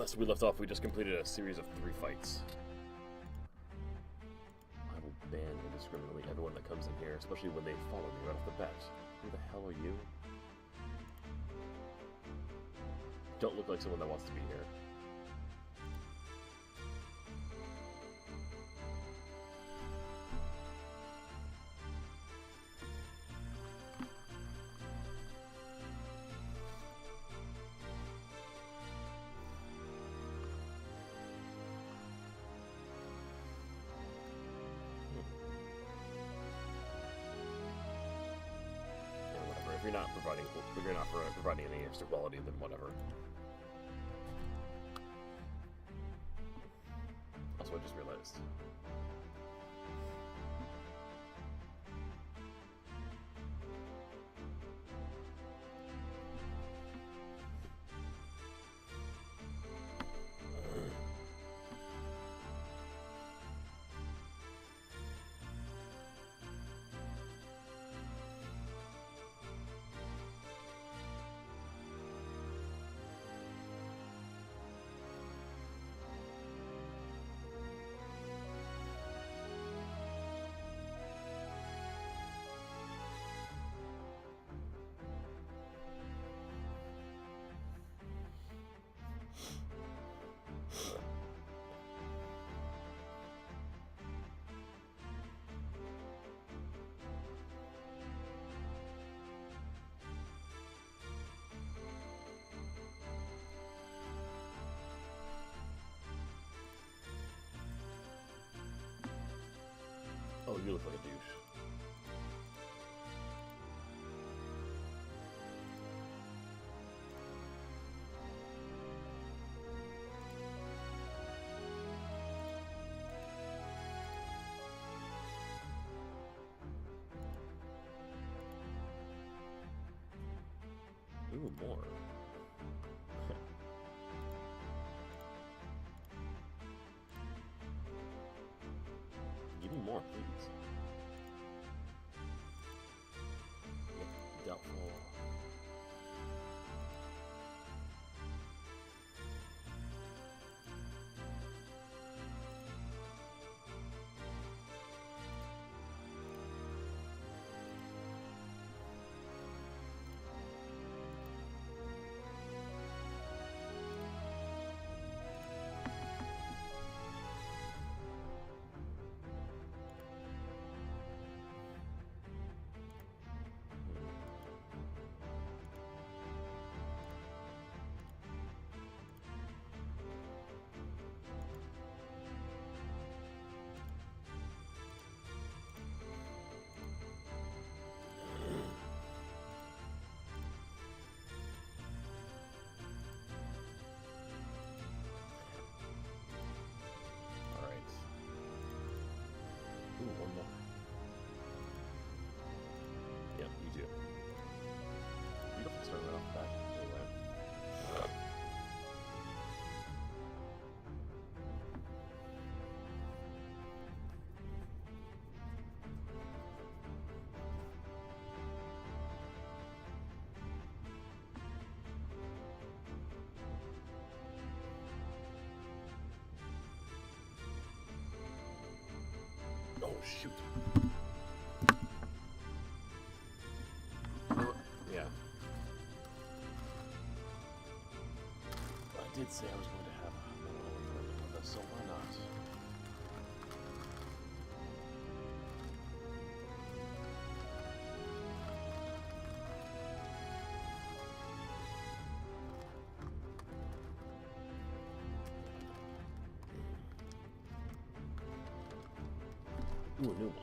Last we left off, we just completed a series of 3 fights. I will ban indiscriminately everyone that comes in here, especially when they follow me right off the bat. Who the hell are you? Don't look like someone that wants to be here. If you're not providing any extra quality, then whatever. Also, I just realized. Oh, you look like a douche. Ooh, more. Give me more, please. Yep, doubtful. Ooh, one more. Yep, you do. You don't have to start right off the bat. Anyway. Oh, shoot. Yeah. I did say I was going to have a little enjoyment with this, so why not? Ooh, a new one.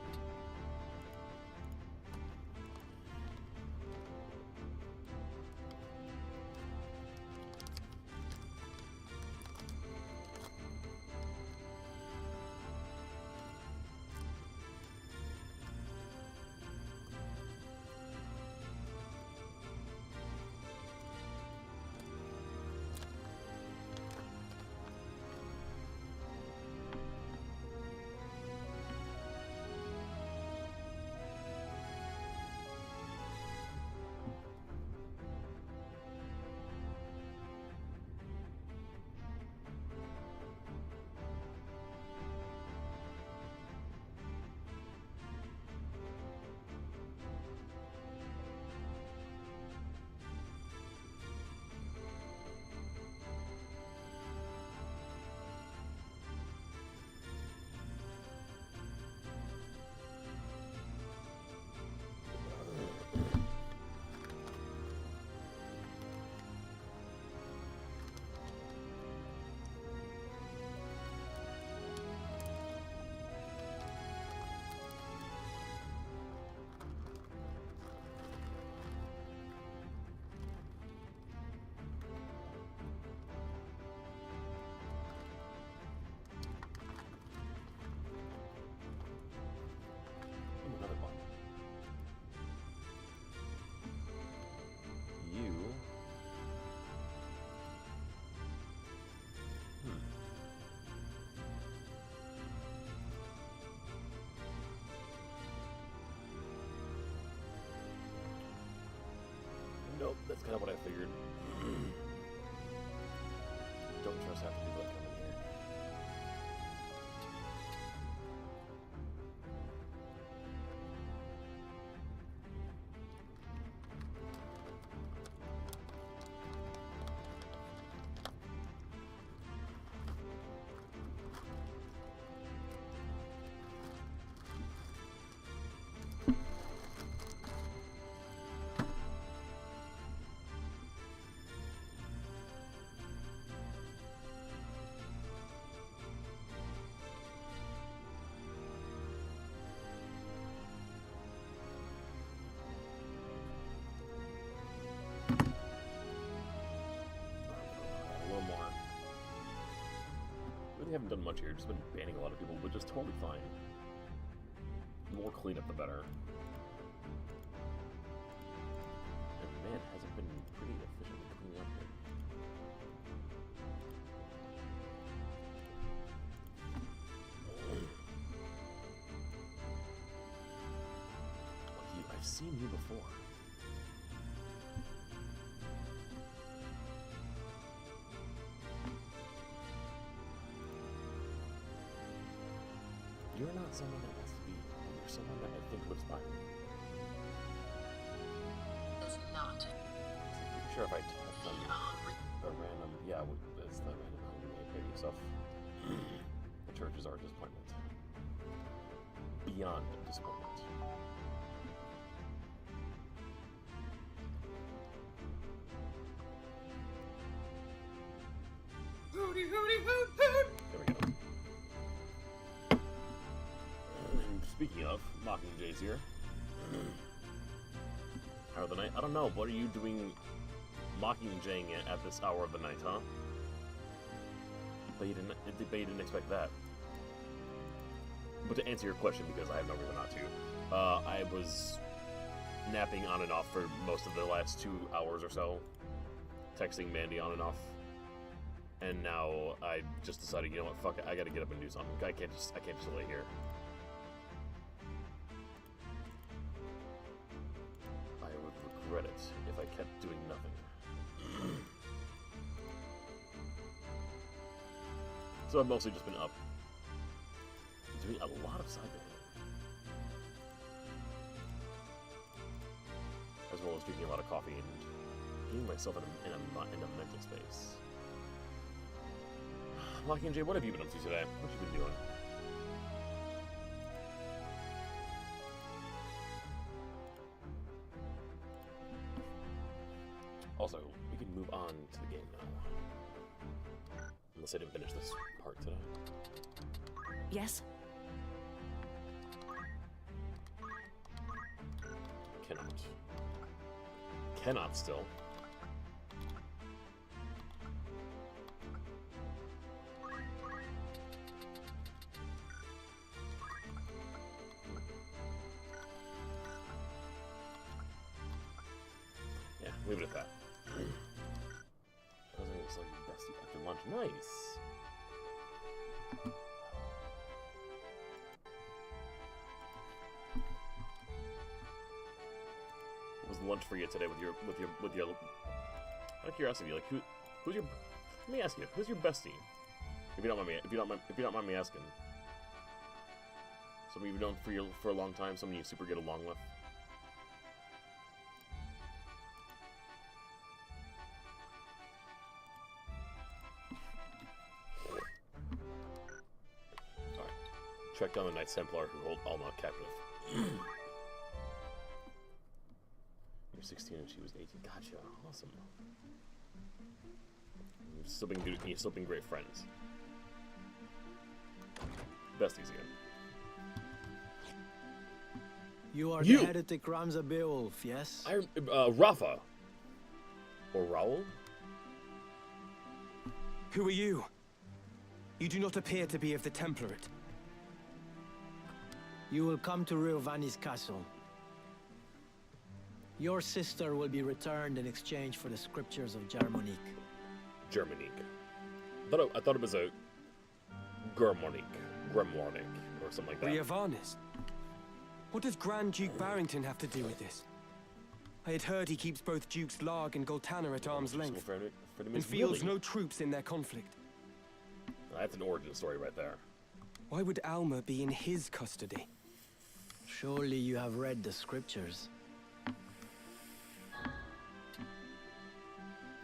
kind of what I figured. Don't trust half the people that come in here. Really haven't done much here, just been banning a lot of people, which is totally fine. The more cleanup, the better. And man, has it been pretty efficient with cleaning up here. I've seen you before. You're not someone that has to be. You're someone that I think lives by me. It's not. I'm pretty sure if I tapped on a random, yeah, it's the random hungry way of paying yourself. The churches are a disappointment. Beyond disappointment. Hooty, hooty, hoot, hoot! There we go. Speaking of, Mockingjay's here. Hour of the night? I don't know. What are you doing Mockingjaying it at this hour of the night, huh? But you didn't expect that. But to answer your question, because I have no reason not to, I was napping on and off for most of the last 2 hours or so. Texting Mandy on and off. And now I just decided, you know what, fuck it, I gotta get up and do something. I can't just lay here. Regret it if I kept doing nothing. So I've mostly just been up doing a lot of side banning, as well as drinking a lot of coffee and getting myself in a mental space. Mockingjay, what have you been up to today? What have you been doing? Also, we can move on to the game now. Unless I didn't finish this part today. Yes? Cannot still. Yeah, leave it at that. It's like bestie after lunch. Nice. What was lunch for you today with your out of curiosity, like who's your, let me ask you, who's your bestie? If you don't mind me asking. Someone you've known for a long time, someone you super get along with. Track down the Knights Templar who hold Alma captive. You're 16 and she was 18. Gotcha. Awesome. You've still been great friends. Besties again. You are the heretic Ramza Beowulf, yes? Rafa. Or Raoul? Who are you? You do not appear to be of the Template. You will come to Riovani's castle. Your sister will be returned in exchange for the scriptures of Germonique. Germonique. I thought it was a Grimoire, or something like that. Riovanis? What does Grand Duke Barrington have to do with this? I had heard he keeps both Dukes Larg and Goltanna at arm's length, Freedom and is fields really- no troops in their conflict. That's an origin story right there. Why would Alma be in his custody? Surely you have read the scriptures.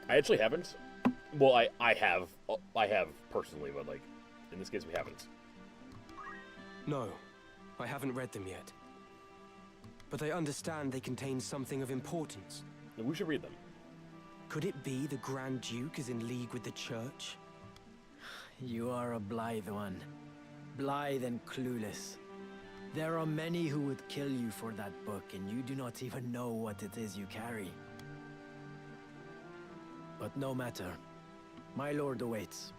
I actually haven't. Well, I have personally, but like, in this case we haven't. No, I haven't read them yet. But I understand they contain something of importance. And we should read them. Could it be the Grand Duke is in league with the Church? You are a blithe one. Blithe and clueless. There are many who would kill you for that book, and you do not even know what it is you carry. But no matter. My lord awaits.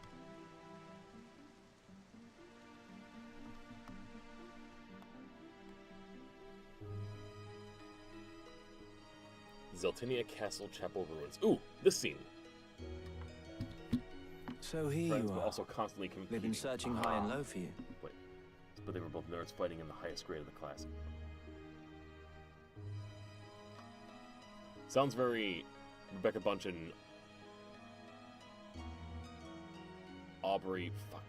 Zeltinia Castle Chapel ruins. Ooh, this scene. So here Friends, you but are. also constantly competing. They've been searching high and low for you. Wait, but they were both nerds fighting in the highest grade of the class. Sounds very Rebecca Bunch and Aubrey. Fuck.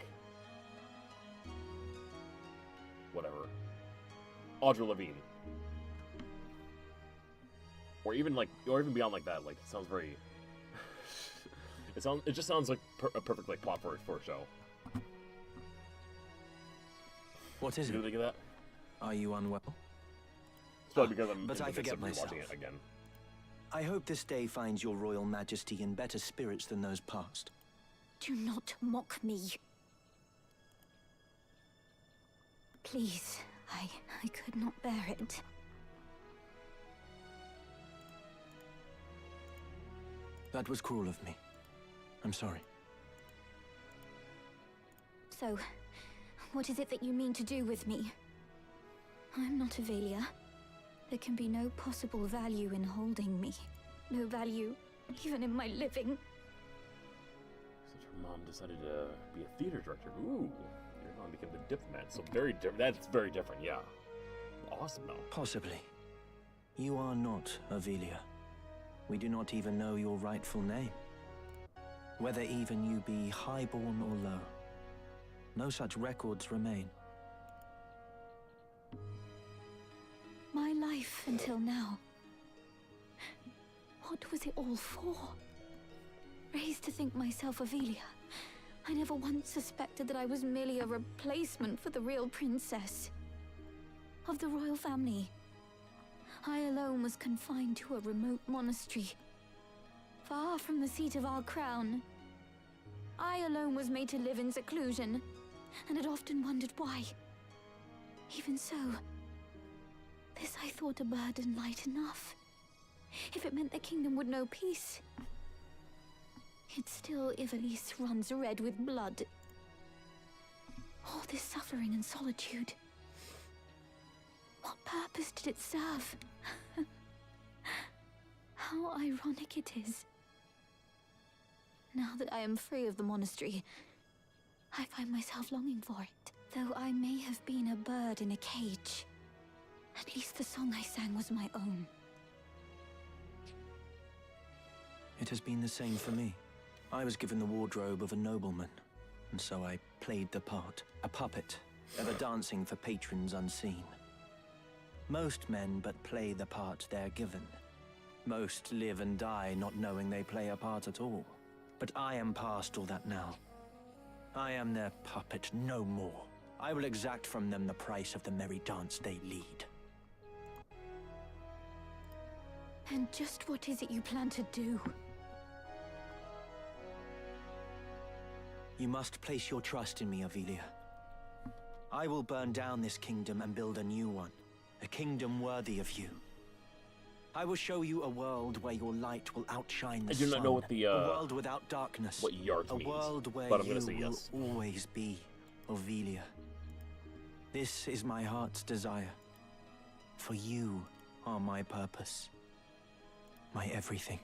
Whatever. Audra Levine. Or even beyond like that. Like, it sounds very. It just sounds like a perfect like plot for a show. What is Did you it? think of that? Are you unwell? It's probably because I'm but in I the midst forget of rewatching myself. it again. I hope this day finds your royal majesty in better spirits than those past. Do not mock me. Please, I could not bear it. That was cruel of me. I'm sorry. So, what is it that you mean to do with me? I'm not Avelia. There can be no possible value in holding me. No value, even in my living. Since her mom decided to be a theater director. Ooh, your mom became the diplomat. So that's very different, yeah. Awesome, though. Possibly. You are not Avelia. We do not even know your rightful name. Whether even you be highborn or low. No such records remain. My life until now. What was it all for? Raised to think myself Avelia, I never once suspected that I was merely a replacement for the real princess. Of the royal family. I alone was confined to a remote monastery, far from the seat of our crown. I alone was made to live in seclusion, and had often wondered why. Even so, this I thought a burden light enough. If it meant the kingdom would know peace. Yet still Ivalice runs red with blood. All this suffering and solitude. What purpose did it serve? How ironic it is. Now that I am free of the monastery, I find myself longing for it. Though I may have been a bird in a cage, at least the song I sang was my own. It has been the same for me. I was given the wardrobe of a nobleman, and so I played the part. A puppet, ever dancing for patrons unseen. Most men but play the part they're given. Most live and die not knowing they play a part at all. But I am past all that now. I am their puppet, no more. I will exact from them the price of the merry dance they lead. And just what is it you plan to do? You must place your trust in me, Avelia. I will burn down this kingdom and build a new one. A kingdom worthy of you. I will show you a world where your light will outshine the sun. I do not know what the, a world without darkness. what Yards a means, world where but I'm you gonna say will yes. always be Avelia. This is my heart's desire. For you are my purpose. My everything.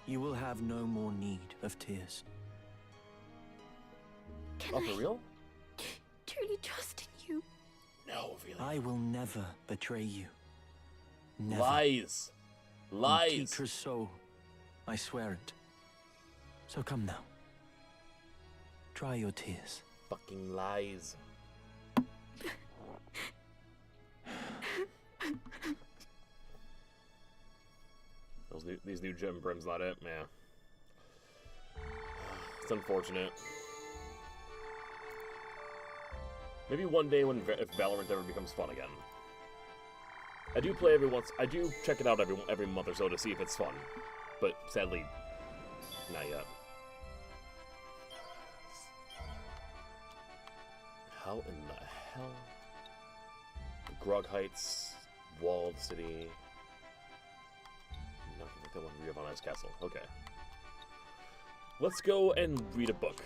You will have no more need of tears. Can Oh, I for real? truly trust in you? No. No, really. I will never betray you. Never. Lies. On Lies. Keetra's soul. I swear it. So come now. Dry your tears. Fucking lies. These new gem brims not it, man. It's unfortunate. Maybe one day if Valorant ever becomes fun again. I do play I do check it out every month or so to see if it's fun, but sadly, not yet. How in the hell? Grog Heights, Walled City. Nothing like that one. Riovanna's Castle. Okay. Let's go and read a book.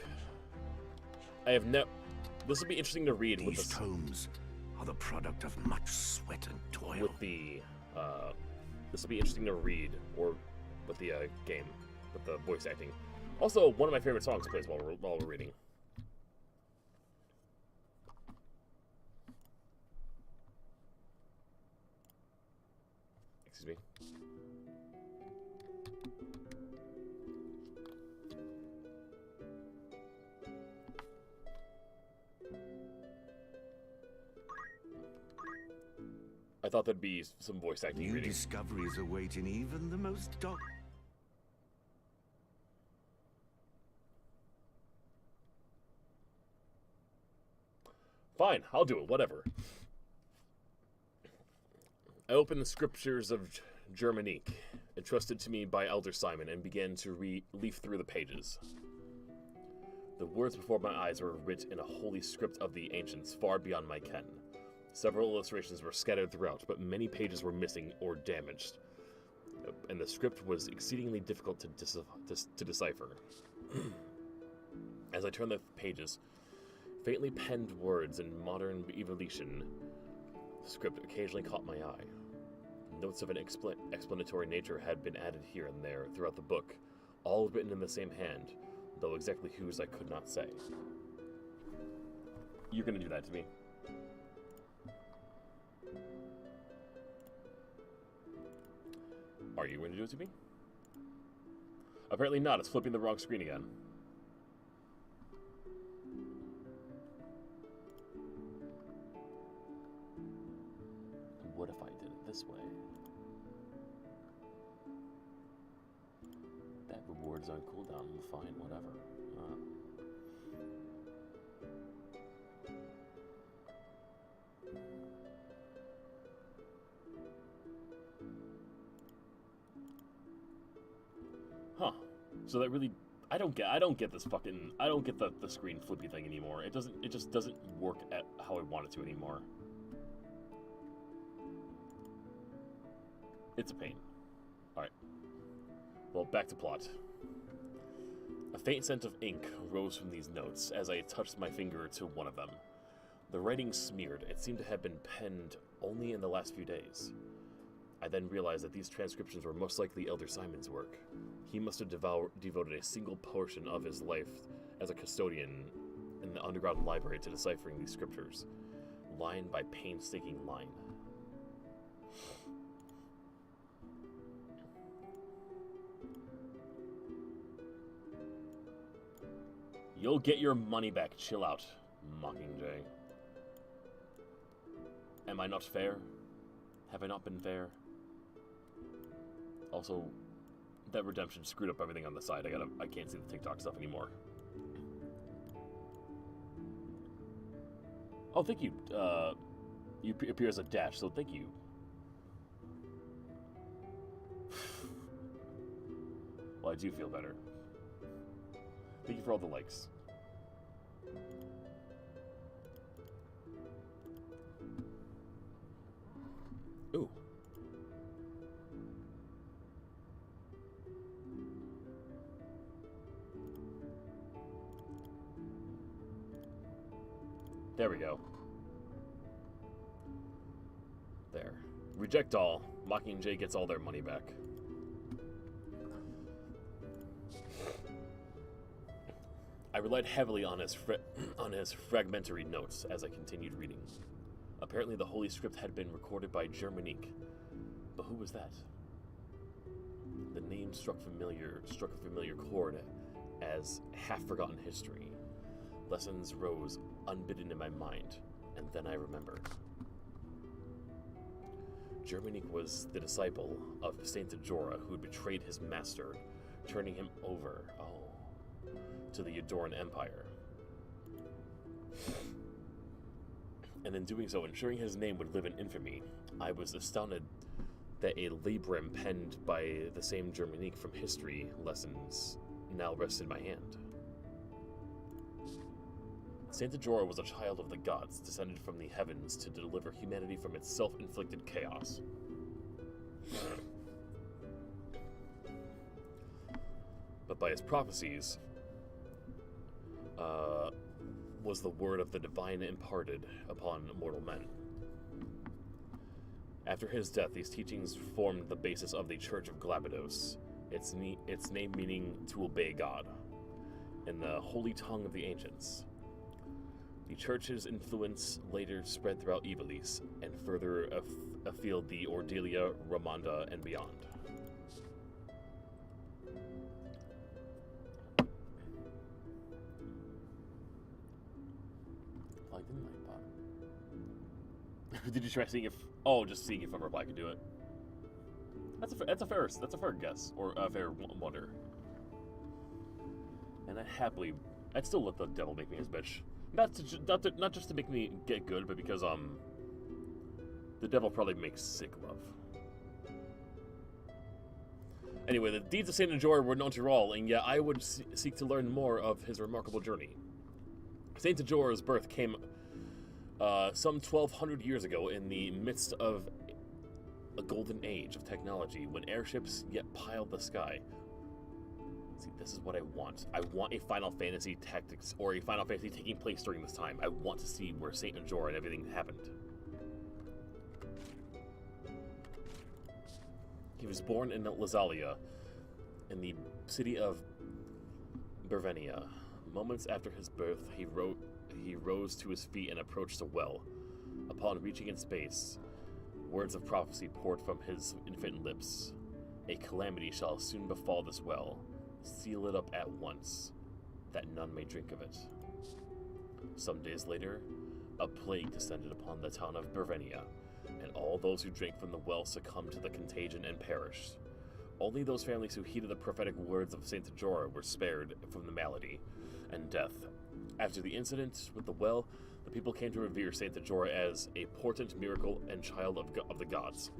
I have This will be interesting to read with These tomes are the product of much sweat and toil. with the this will be interesting to read or with the game with the voice acting. Also, one of my favorite songs plays while we're reading. Excuse me. I thought there'd be some voice acting New reading. discoveries awaiting even the most Fine, I'll do it, whatever. I opened the scriptures of Germanique, entrusted to me by Elder Simon, and began to leaf through the pages. The words before my eyes were writ in a holy script of the ancients, far beyond my ken. Several illustrations were scattered throughout, but many pages were missing or damaged, and the script was exceedingly difficult to decipher. As I turned the pages, faintly penned words in modern evolution script occasionally caught my eye. Notes of an explanatory nature had been added here and there throughout the book, all written in the same hand, though exactly whose I could not say. You're gonna do that to me. Are you going to do it to me? Apparently not. It's flipping the wrong screen again. What if I did it this way? That reward's on cooldown. Fine, whatever. Huh. So that really, I don't get this fucking, I don't get the screen flippy thing anymore. It just doesn't work at how I want it to anymore. It's a pain. Alright. Well, back to plot. A faint scent of ink rose from these notes as I touched my finger to one of them. The writing smeared. It seemed to have been penned only in the last few days. I then realized that these transcriptions were most likely Elder Simon's work. He must have devoted a single portion of his life as a custodian in the underground library to deciphering these scriptures, line by painstaking line. You'll get your money back. Chill out, Mockingjay. Am I not fair? Have I not been fair? Also, that redemption screwed up everything on the side. I can't see the TikTok stuff anymore. Oh, thank you. You appear as a dash, so thank you. Well, I do feel better. Thank you for all the likes. Ooh. There we go. There. Reject all. Mockingjay gets all their money back. I relied heavily on his fragmentary notes as I continued reading. Apparently the Holy Script had been recorded by Germanique. But who was that? The name struck a familiar chord as half-forgotten history. Lessons rose unbidden in my mind, and then I remembered. Germanique was the disciple of Saint Ajora who had betrayed his master, turning him over, to the Edoran Empire. And in doing so, ensuring his name would live in infamy, I was astounded that a librum penned by the same Germanique from history lessons now rested in my hand. Saint Ajora was a child of the gods, descended from the heavens to deliver humanity from its self-inflicted chaos. But by his prophecies, was the word of the divine imparted upon mortal men. After his death, these teachings formed the basis of the Church of Glabados, its name meaning to obey God, in the holy tongue of the ancients. The church's influence later spread throughout Ivalice, and further afield the Ordelia, Ramonda, and beyond. Did you try seeing if? Oh, just seeing if I could do it. That's a fair guess, or a fair wonder. And I'd still let the devil make me his bitch. Not just to make me get good, but because the devil probably makes sick love. Anyway, the deeds of Saint Ajora were known to all, and yet I would seek to learn more of his remarkable journey. Saint Ajora's birth came some 1,200 years ago in the midst of a golden age of technology, when airships yet piled the sky. See, this is what I want. I want a Final Fantasy Tactics, or a Final Fantasy taking place during this time. I want to see where Saint Ajora and everything happened. He was born in Lazalia, in the city of Bervenia. Moments after his birth, he rose to his feet and approached a well. Upon reaching its base, words of prophecy poured from his infant lips. A calamity shall soon befall this well. Seal it up at once, that none may drink of it. Some days later, a plague descended upon the town of Bervenia, and all those who drank from the well succumbed to the contagion and perished. Only those families who heeded the prophetic words of Saint Ajora were spared from the malady and death. After the incident with the well, the people came to revere Saint Ajora as a portent, miracle, and child of the gods.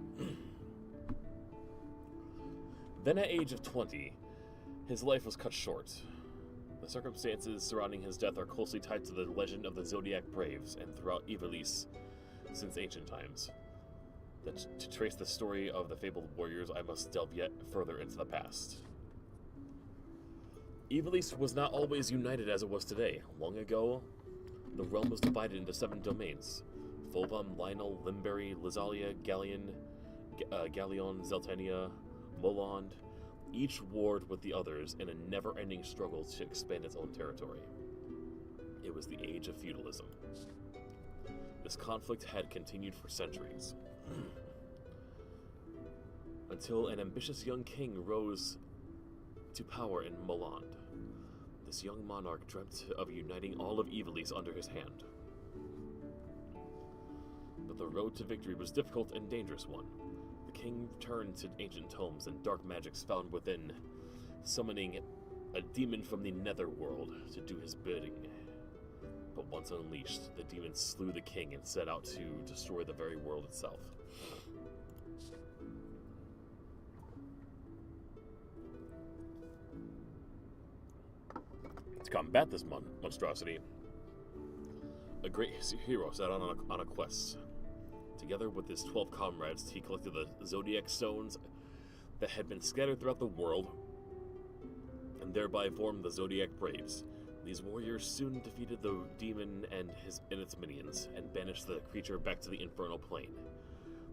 Then at age of 20, his life was cut short. The circumstances surrounding his death are closely tied to the legend of the Zodiac Braves and throughout Ivalice since ancient times. To trace the story of the fabled warriors, I must delve yet further into the past. Ivalice was not always united as it was today. Long ago, the realm was divided into 7 domains: Fulvam, Lionel, Limbury, Lazalia, Galleon, Zeltenia, Molond, each warred with the others in a never-ending struggle to expand its own territory. It was the age of feudalism. This conflict had continued for centuries, until an ambitious young king rose to power in Molond. This young monarch dreamt of uniting all of Ivalice under his hand. But the road to victory was difficult and dangerous one. The king turned to ancient tomes and dark magics found within, summoning a demon from the netherworld to do his bidding. But once unleashed, the demon slew the king and set out to destroy the very world itself. To combat this monstrosity, a great hero set out on a quest. Together with his 12 comrades, he collected the Zodiac Stones that had been scattered throughout the world, and thereby formed the Zodiac Braves. These warriors soon defeated the demon and its minions, and banished the creature back to the infernal plane.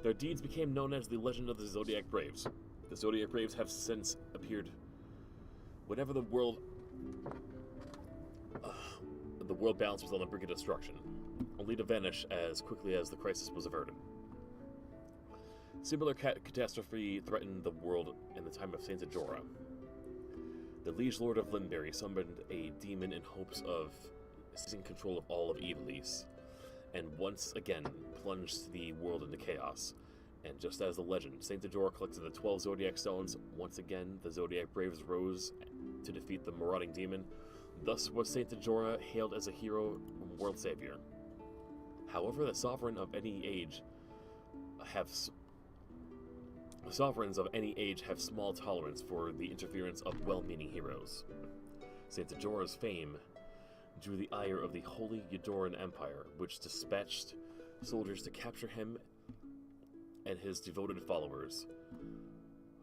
Their deeds became known as the Legend of the Zodiac Braves. The Zodiac Braves have since appeared whenever the world balance was on the brink of destruction. only to vanish as quickly as the crisis was averted. Similar catastrophe threatened the world in the time of Saint Ajora. The Liege Lord of Limberry summoned a demon in hopes of seizing control of all of Ivalice, and once again plunged the world into chaos. And just as the legend, Saint Ajora collected the 12 Zodiac Stones. Once again, the Zodiac Braves rose to defeat the marauding demon. Thus was Saint Ajora hailed as a hero and world savior. However, the sovereigns of any age have small tolerance for the interference of well-meaning heroes. Saint Ajora's fame drew the ire of the Holy Edoran Empire, which dispatched soldiers to capture him and his devoted followers.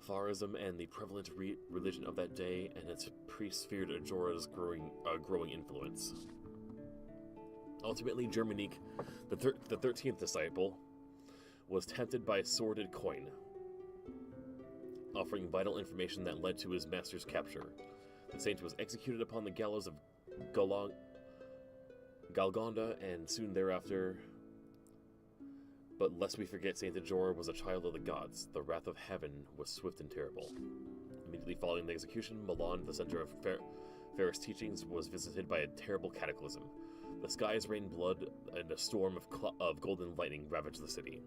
Farism and the prevalent religion of that day and its priests feared Ajora's growing influence. Ultimately, Germanique, the 13th disciple, was tempted by a sordid coin, offering vital information that led to his master's capture. The saint was executed upon the gallows of Galgonda, and soon thereafter. But lest we forget, Saint Ajora was a child of the gods. The wrath of heaven was swift and terrible. Immediately following the execution, Milan, the center of Ferris teachings, was visited by a terrible cataclysm. The skies rained blood, and a storm of golden lightning ravaged the city.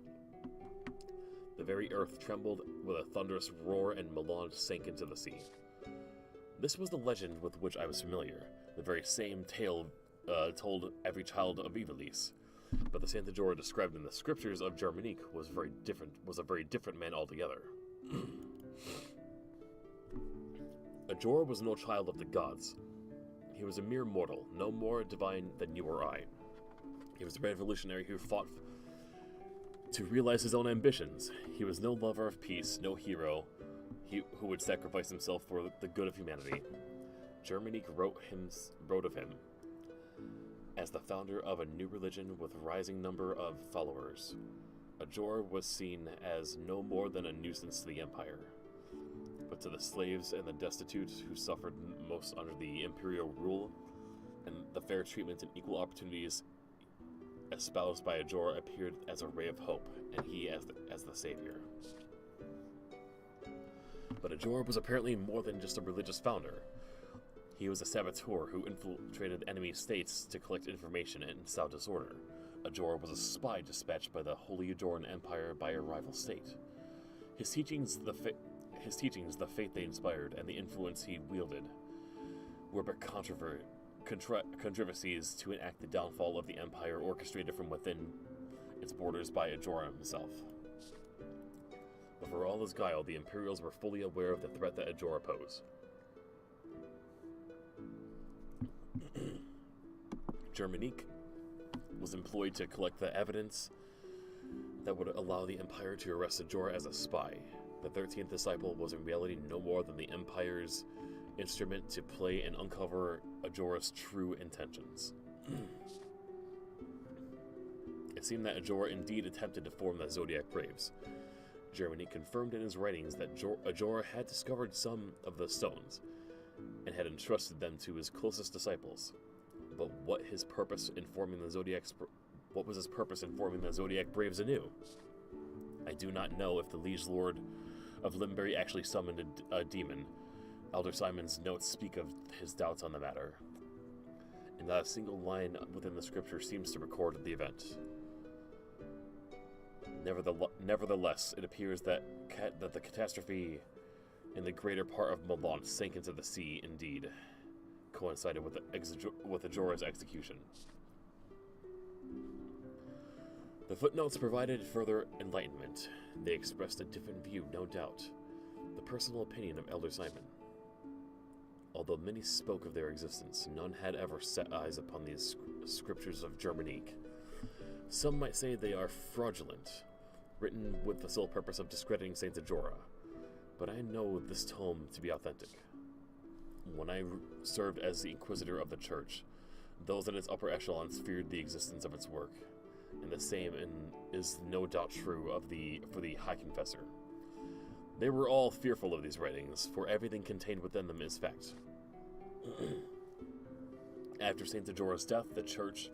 The very earth trembled with a thunderous roar, and Milan sank into the sea. This was the legend with which I was familiar, the very same tale told every child of Ivalice. But the Saint Ajora described in the scriptures of Germanique was a very different man altogether. Ajora was no child of the gods. He was a mere mortal, no more divine than you or I. He was a revolutionary who fought to realize his own ambitions. He was no lover of peace, no hero who would sacrifice himself for the good of humanity. Germanique wrote of him as the founder of a new religion with a rising number of followers. Ajora was seen as no more than a nuisance to the empire, but to the slaves and the destitute who suffered most under the imperial rule, and the fair treatment and equal opportunities espoused by Ajora appeared as a ray of hope, and he as the savior. But Ajora was apparently more than just a religious founder. He was a saboteur who infiltrated enemy states to collect information and sow disorder. Ajora was a spy dispatched by the Holy Edoran Empire by a rival state. His teachings, the faith they inspired, and the influence he wielded were but controversies to enact the downfall of the empire orchestrated from within its borders by Ajora himself. But for all his guile, the Imperials were fully aware of the threat that Ajora posed. Germanique was employed to collect the evidence that would allow the Empire to arrest Ajora as a spy. The 13th disciple was in reality no more than the Empire's instrument to play and uncover Ajora's true intentions. It seemed that Ajora indeed attempted to form the Zodiac Braves. Germanique confirmed in his writings that Ajora had discovered some of the stones and had entrusted them to his closest disciples. But what was his purpose in forming the Zodiac Braves anew? I do not know if the Liege Lord of Limberry actually summoned a demon. Elder Simon's notes speak of his doubts on the matter, and not a single line within the scripture seems to record the event. Nevertheless, it appears that the catastrophe in the greater part of Milan sank into the sea indeed coincided with Ajora's execution. The footnotes provided further enlightenment. They expressed a different view, no doubt, the personal opinion of Elder Simon. Although many spoke of their existence, none had ever set eyes upon these scriptures of Germanique. Some might say they are fraudulent, written with the sole purpose of discrediting Saint Ajora, but I know this tome to be authentic. When I served as the Inquisitor of the Church, those in its upper echelons feared the existence of its work, and the same is no doubt true for the High Confessor. They were all fearful of these writings, for everything contained within them is fact. After Saint Ajora's death, the Church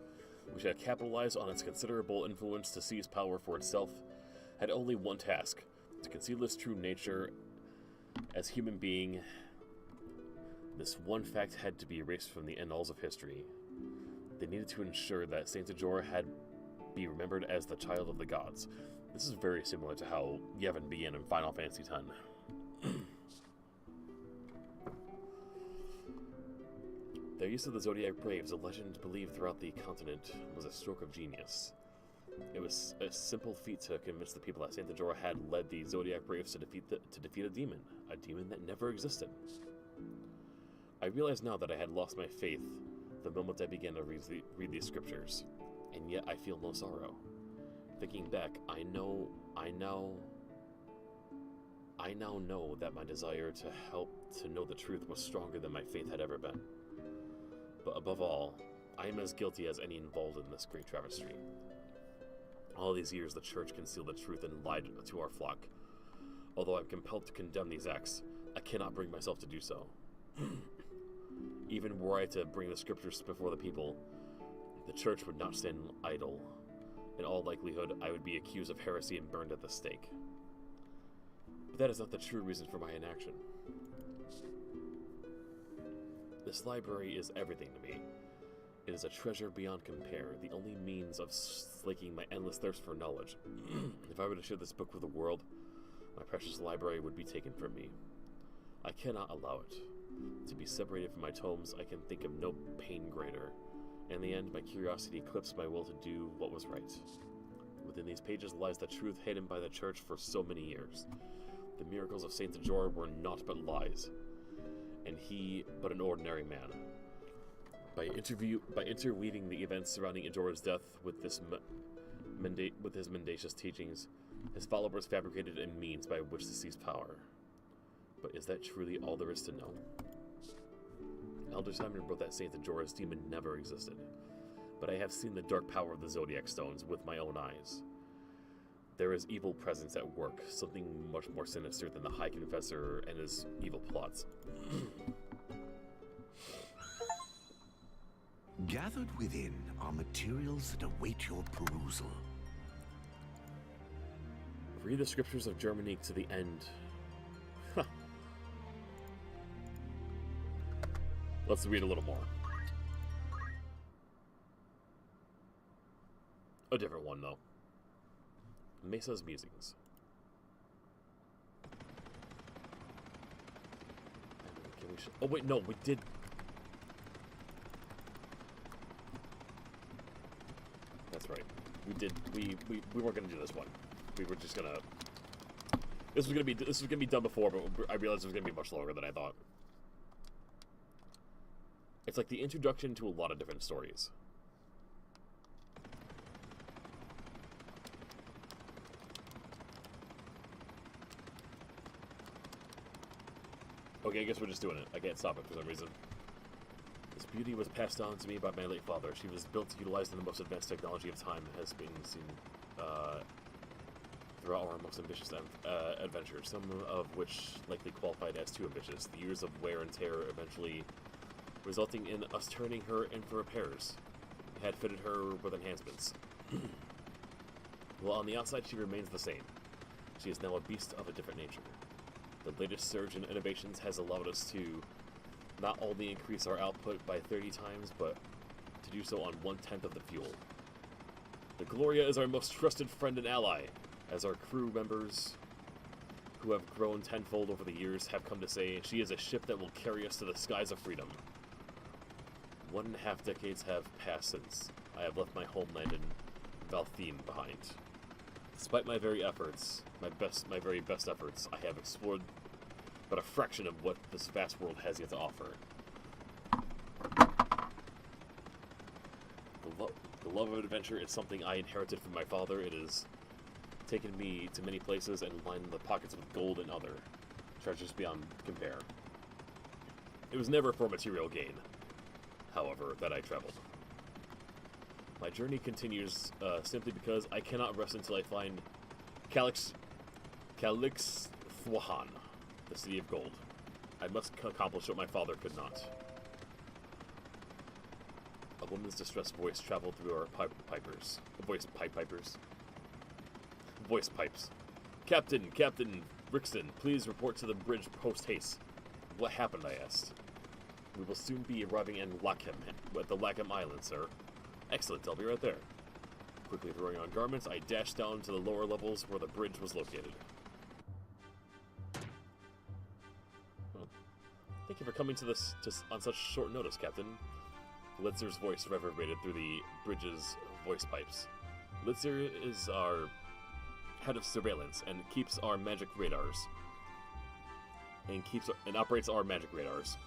which had capitalized on its considerable influence to seize power for itself, had only one task: to conceal its true nature as human being. This one fact had to be erased from the annals of history. They needed to ensure that Saint Ajor had be remembered as the child of the gods. This is very similar to how Yevon began in Final Fantasy X. Their use of the Zodiac Braves, a legend believed throughout the continent, was a stroke of genius. It was a simple feat to convince the people that Saint Ajor had led the Zodiac Braves to defeat a demon that never existed. I realize now that I had lost my faith the moment I began to read these scriptures, and yet I feel no sorrow. Thinking back, I now know that my desire to help to know the truth was stronger than my faith had ever been. But above all, I am as guilty as any involved in this great travesty. All these years, the Church concealed the truth and lied to our flock. Although I'm compelled to condemn these acts, I cannot bring myself to do so. Even were I to bring the scriptures before the people, the Church would not stand idle. In all likelihood, I would be accused of heresy and burned at the stake. But that is not the true reason for my inaction. This library is everything to me. It is a treasure beyond compare, the only means of slaking my endless thirst for knowledge. If I were to share this book with the world, my precious library would be taken from me. I cannot allow it. To be separated from my tomes, I can think of no pain greater. In the end, my curiosity eclipsed my will to do what was right. Within these pages lies the truth hidden by the Church for so many years. The miracles of Saint Ajor were naught but lies, and he but an ordinary man. By interweaving the events surrounding Ajor's death with his mendacious teachings, his followers fabricated a means by which to seize power. But is that truly all there is to know? Elder Simon wrote that Saint Ajor's demon never existed, but I have seen the dark power of the Zodiac Stones with my own eyes. There is evil presence at work, something much more sinister than the High Confessor and his evil plots. Gathered within are materials that await your perusal. Read the scriptures of Germany to the end. Let's read a little more. A different one, though. Mesa's Musings. Oh, wait, no, we did... That's right. We did... We weren't gonna do this one. We were just gonna... This was gonna be done before, but I realized it was gonna be much longer than I thought. It's like the introduction to a lot of different stories. Okay, I guess we're just doing it. I can't stop it for some reason. This beauty was passed on to me by my late father. She was built utilizing the most advanced technology of time that has been seen throughout our most ambitious adventures, some of which likely qualified as too ambitious. The years of wear and tear eventually resulting in us turning her in for repairs. It had fitted her with enhancements. Well, on the outside, she remains the same. She is now a beast of a different nature. The latest surge in innovations has allowed us to not only increase our output by 30 times, but to do so on 1/10 of the fuel. The Gloria is our most trusted friend and ally, as our crew members, who have grown tenfold over the years, have come to say she is a ship that will carry us to the skies of freedom. 1.5 decades have passed since I have left my homeland in Valthene behind. Despite my very efforts, my very best efforts, I have explored but a fraction of what this vast world has yet to offer. The love of adventure is something I inherited from my father. It has taken me to many places and lined the pockets with gold and other treasures beyond compare. It was never for material gain, however, that I traveled. My journey continues simply because I cannot rest until I find Calixthwahan, the City of Gold. I must accomplish what my father could not. A woman's distressed voice traveled through our pipers. Voice pipes. Captain Rickson, please report to the bridge post-haste. What happened, I asked. We will soon be arriving in Lachem, at the Lachem Island, sir. Excellent, I'll be right there. Quickly throwing on garments, I dashed down to the lower levels where the bridge was located. Thank you for coming to this on such short notice, Captain. Litzer's voice reverberated through the bridge's voice pipes. Litzer is our head of surveillance and keeps our magic radars. And operates our magic radars.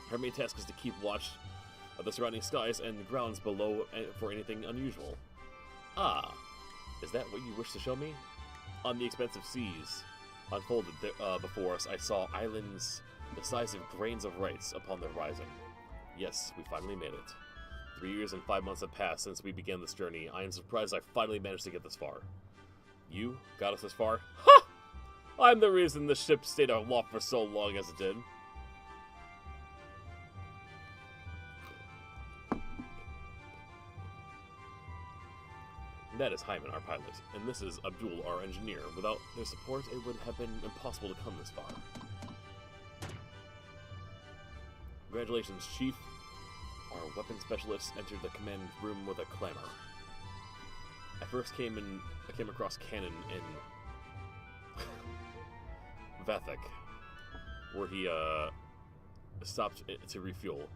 Her main task is to keep watch of the surrounding skies and grounds below for anything unusual. Ah, is that what you wish to show me? On the expansive seas unfolded before us, I saw islands the size of grains of rice upon the horizon. Yes, we finally made it. 3 years and 5 months have passed since we began this journey. I am surprised I finally managed to get this far. You got us this far? Ha! I'm the reason the ship stayed aloft for so long as it did. That is Hyman, our pilot, and this is Abdul, our engineer. Without their support, it would have been impossible to come this far. Congratulations, Chief. Our weapon specialist entered the command room with a clamor. I first came across Cannon in Vathek, where he stopped to refuel.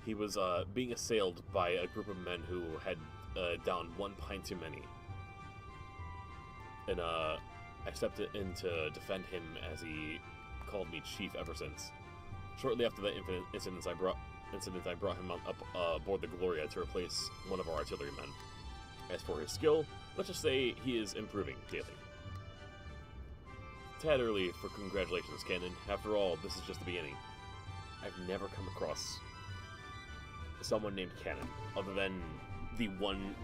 He was being assailed by a group of men who had downed 1 pint too many. And I stepped in to defend him as he called me Chief ever since. Shortly after that incident, I brought him up aboard the Gloria to replace one of our artillerymen. As for his skill, let's just say he is improving daily. Tad early for congratulations, Cannon. After all, this is just the beginning. I've never come across someone named Cannon, other than one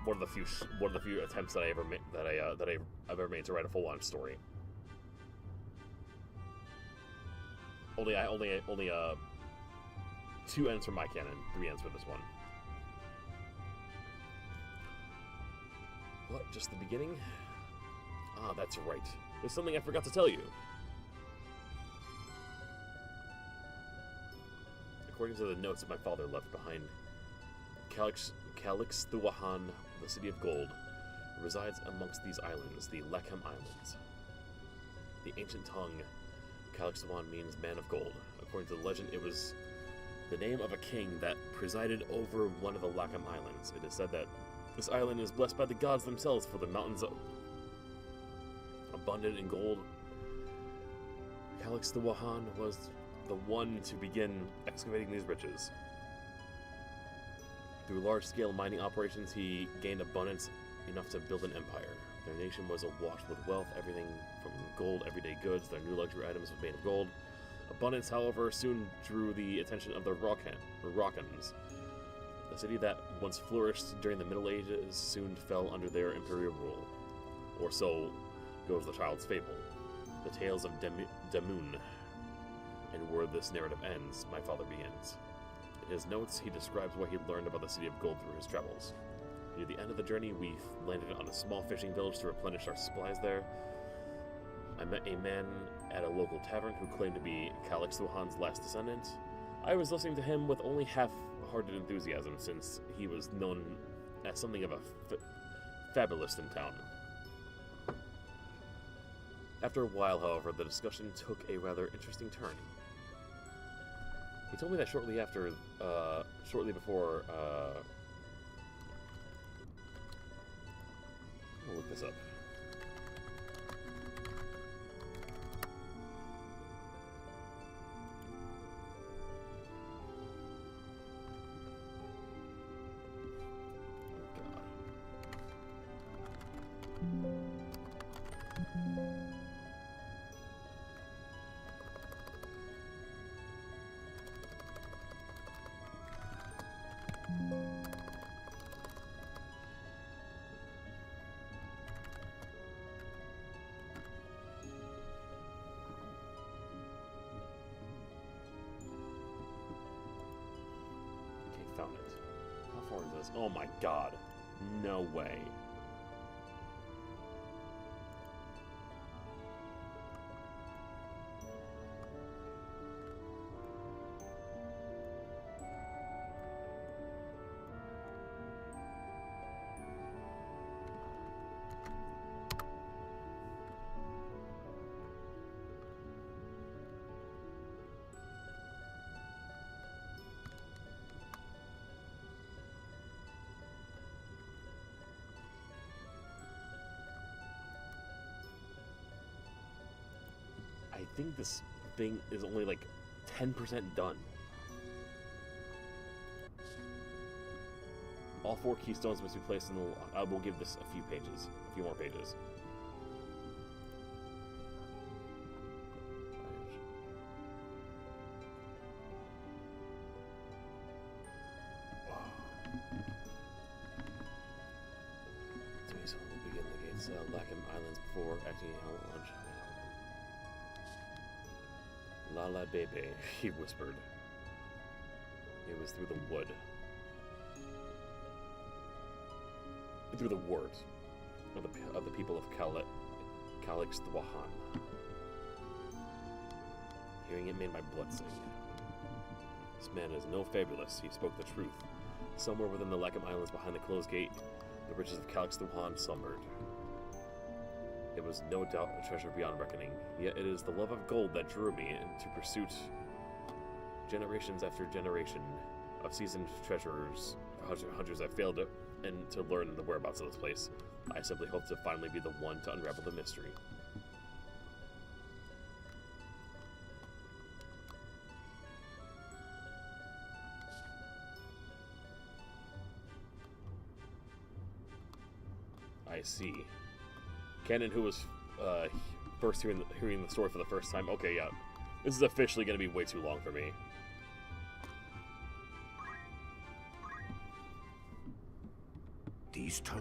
of the few attempts that I've ever made to write a full-on story. Only 2 ends for my canon, 3 ends for this one. What, just the beginning? Ah, that's right. There's something I forgot to tell you. According to the notes that my father left behind, Calixthuahan, the City of Gold, resides amongst these islands, the Lachem Islands. The ancient tongue, Calixthuahan, means man of gold. According to the legend, it was the name of a king that presided over one of the Lachem Islands. It is said that this island is blessed by the gods themselves, for the mountains abundant in gold. Calixthuahan was the one to begin excavating these riches. Through large-scale mining operations, he gained abundance enough to build an empire. Their nation was awash with wealth, everything from gold, everyday goods. Their new luxury items were made of gold. Abundance, however, soon drew the attention of the Rockans. The city that once flourished during the Middle Ages soon fell under their imperial rule. Or so goes the child's fable. The tales of Damun. And where this narrative ends, my father begins. In his notes, he describes what he learned about the City of Gold through his travels. Near the end of the journey, we landed on a small fishing village to replenish our supplies there. I met a man at a local tavern who claimed to be Calixthuahan's last descendant. I was listening to him with only half-hearted enthusiasm, since he was known as something of a fabulist in town. After a while, however, the discussion took a rather interesting turn. He told me that shortly before, I'll look this up. this. Oh my god. No way. I think this thing is only like 10% done. All 4 keystones must be placed in the... I will give this a few more pages. So we'll begin the gates Lackham Islands before acting in Helmet Launch. La la bebe, he whispered. It was through the wood. Through the words of the people of Calix Thwahan. Hearing it made my blood sing. This man is no fabulous, he spoke the truth. Somewhere within the Lackham Islands behind the closed gate, the riches of Calix Thwahan slumbered. It was no doubt a treasure beyond reckoning, yet it is the love of gold that drew me into pursuit. Generations after generation of seasoned treasurers, hunters have failed to learn the whereabouts of this place. I simply hope to finally be the one to unravel the mystery. I see. Canon, who was first hearing the story for the first time. Okay, yeah. This is officially going to be way too long for me.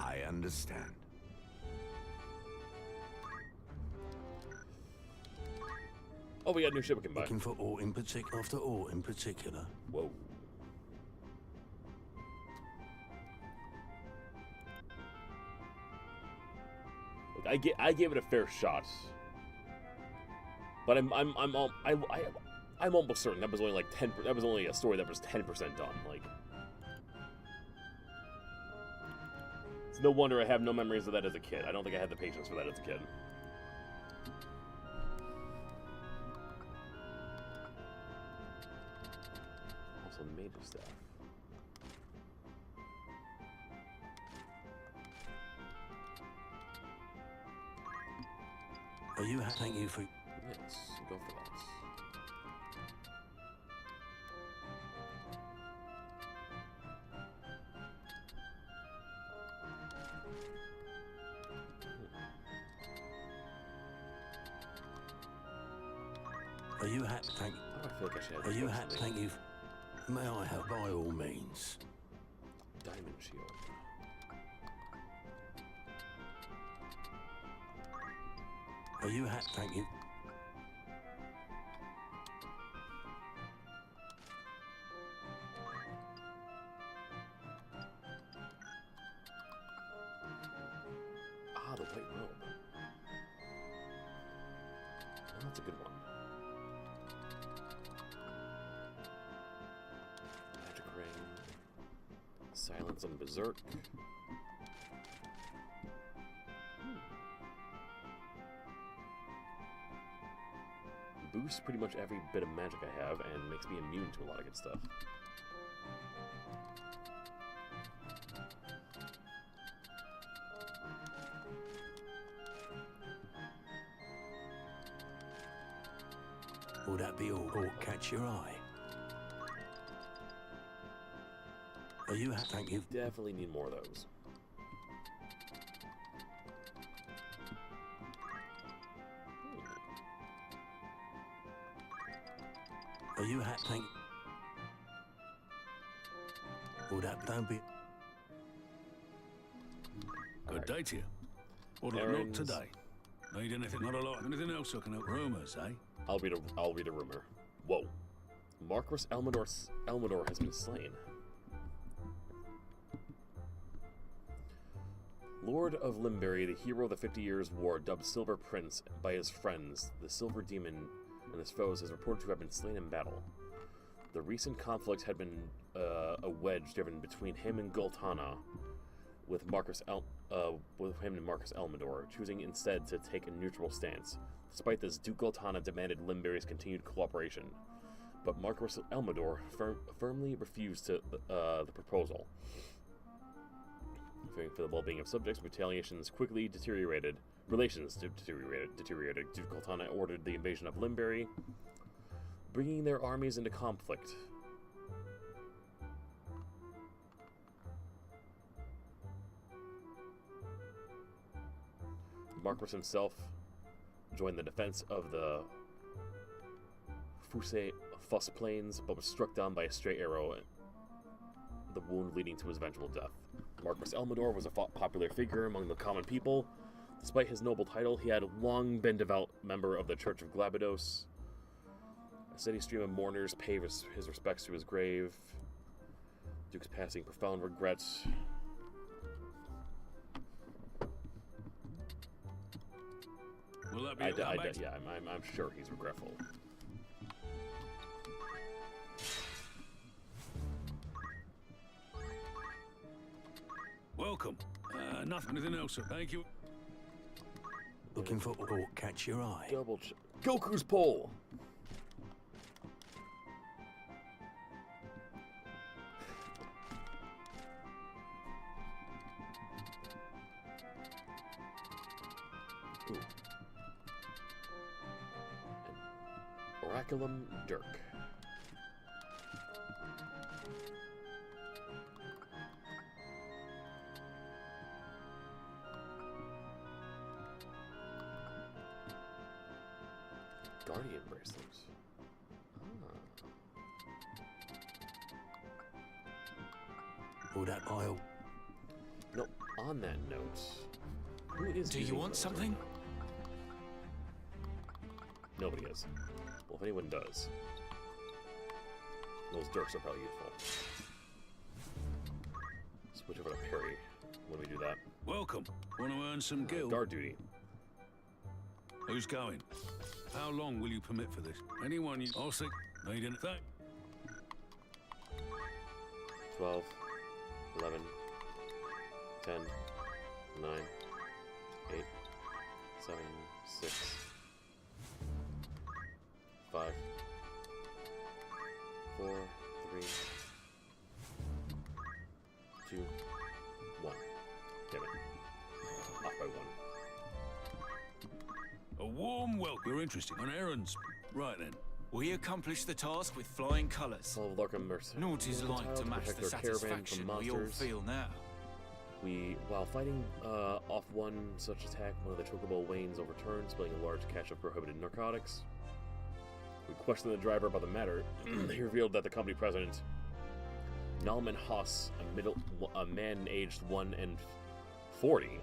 I understand. Oh, we got a new ship we can buy. Looking for aught in particular, after aught in particular. Whoa. Look, I gave it a fair shot, but I'm almost certain that was only like 10. That was only a story that was 10% done. Like, it's no wonder I have no memories of that as a kid. I don't think I had the patience for that as a kid. Also, major stuff. Are you thank you for... Yes, go for that. Are you thank... I feel like I should have Are you this thank you... May I help by all means? Diamond shield. Are you thank you... Ah, the white robe. Oh, that's a good one. Magic ring. Silence and berserk. Boosts pretty much every bit of magic I have and makes me immune to a lot of good stuff. Will that be all or catch your eye? Are you thank you... Definitely need more of those. Are you thank... Will that don't be... Good day to you. What'll it look today? Need anything? Not a lot. Anything else I can help? Rumors, eh? I'll read a rumor. Whoa. Marquis Elmador has been slain. Lord of Limberry, the hero of the 50 Years' War, dubbed Silver Prince by his friends, the Silver Demon, and his foes, is reported to have been slain in battle. The recent conflict had been a wedge driven between him and Gultana, with him and Marcus Elmador, choosing instead to take a neutral stance. Despite this, Duke Gultana demanded Limberry's continued cooperation, but Marcus Elmador firmly refused the proposal. Fearing for the well-being of subjects, relations deteriorated. Duke Gultana ordered the invasion of Limberry, bringing their armies into conflict. Marcus himself joined the defense of the Foss Plains, but was struck down by a stray arrow, the wound leading to his eventual death. Marcus Elmador was a popular figure among the common people. Despite his noble title, he had long been devout member of the Church of Glabados. A steady stream of mourners paid his respects to his grave. Duke's passing profound regrets. Will that be yeah, I'm sure he's regretful. Welcome. Nothing else, sir. Thank you. Looking for what catch your eye? Double check. Goku's pole! Ooh. Oraculum Dirk. Guardian bracelets. All that aisle. No, on that note, who is Do you want something? Nobody is. Well, if anyone does, those dirks are probably useful. Switch over to Perry when we do that. Welcome. Want to earn some gil? Guard duty. Who's going? How long will you permit for this? Anyone you... I'll see. Need anything? 12, 11, 10, 9, 8, 7, 6, 5, 4, 3, 2, 1. Damn it. Off by 1. A warm welcome. You're interested on errands. Right then. We accomplished the task with flying colours. All of Larkham Mercy. Naught is like to match the satisfaction we all feel now. While fighting off one such attack, one of the Chocobo Wains overturned, spilling a large cache of prohibited narcotics. We questioned the driver about the matter. He revealed that the company president, Nalman Haas, a man aged 1 and 40,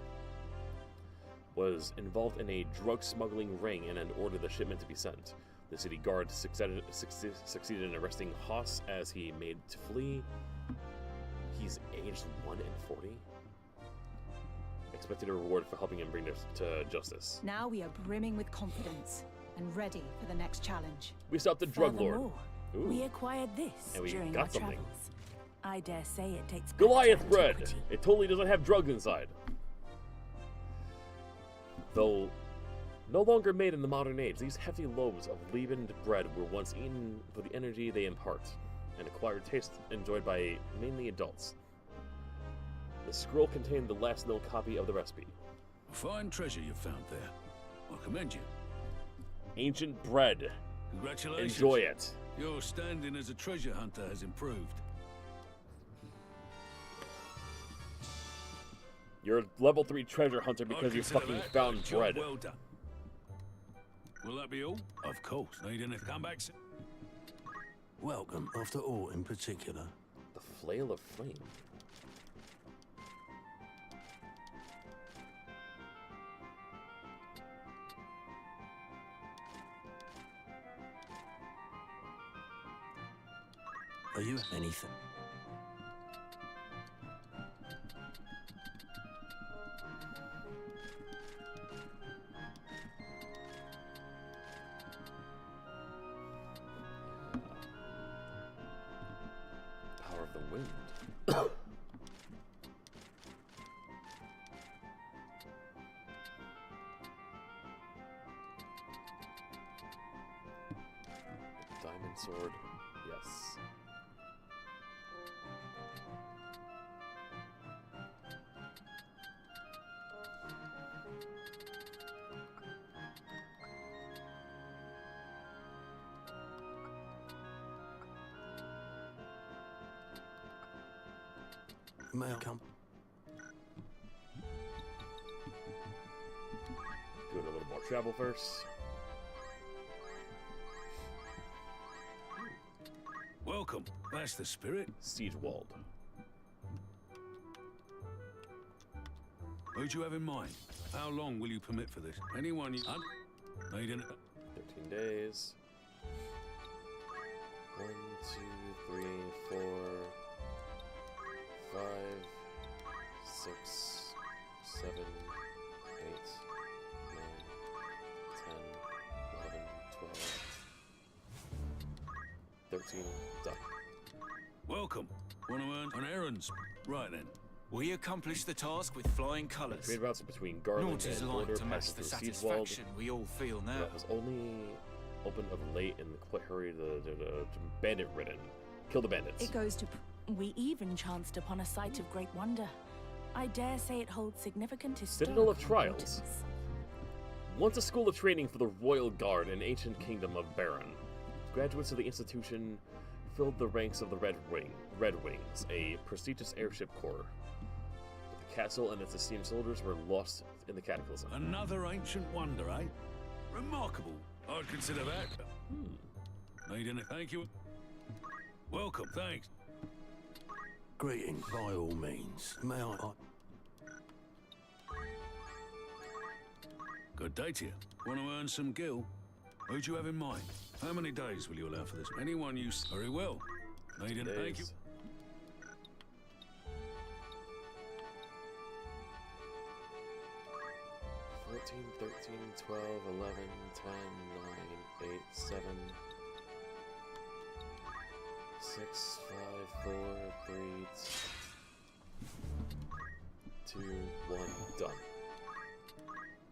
was involved in a drug smuggling ring and had ordered the shipment to be sent. The city guard succeeded in arresting Haas as he made to flee. He's aged 1 and 40. Expected a reward for helping him bring this to justice. Now we are brimming with confidence and ready for the next challenge. We stopped the drug lord. Ooh. We acquired this and we during got our something. travels. I dare say it takes Goliath bread. It totally doesn't have drugs inside. Though no longer made in the modern age, these hefty loaves of leavened bread were once eaten for the energy they impart, an acquired taste enjoyed by mainly adults. The scroll contained the last known copy of the recipe. Fine treasure you found there. I commend you. Ancient bread. Congratulations. Enjoy it. Your standing as a treasure hunter has improved. You're a level 3 treasure hunter because you fucking found bread. Well done. Will that be all? Of course. Need anything? Come back. Welcome, after all in particular. The Flail of Flame. Are you anything? sword. Yes. May I come? Doing a little more travel first. Welcome. That's the spirit. Siegewald. Who'd you have in mind? How long will you permit for this? Anyone you... Need an... 13 days. 1, 2, 3, 4, 5, 6, 7, 8, 9, 10, 11, 12, 13. Done. Welcome. Want to earn an errands? Right then. We accomplished the task with flying colours. Trade routes between Garland Naught is and like Border to match passes the through Siegewald. satisfaction we all feel now. That was only open of late in the quick hurry to bandit ridden. Kill the bandits. It goes to... We even chanced upon a site of great wonder. I dare say it holds significant Citadel historical of Trials. importance. Once a school of training for the Royal Guard in ancient kingdom of Baron, graduates of the institution filled the ranks of the Red Wings, a prestigious airship corps. But the castle and its esteemed soldiers were lost in the cataclysm. Another ancient wonder, eh? Remarkable. I'd consider that. Need any... Thank you. Welcome, thanks. Greetings, by all means. May I... Good day to you. Want to earn some gil? Who'd you have in mind? How many days will you allow for this? Anyone you... Very well. Need any... Thank you. 14, 13, 12, 11, 10, 9, 8, 7, 6, 5, 4, 3, 2, 1, done.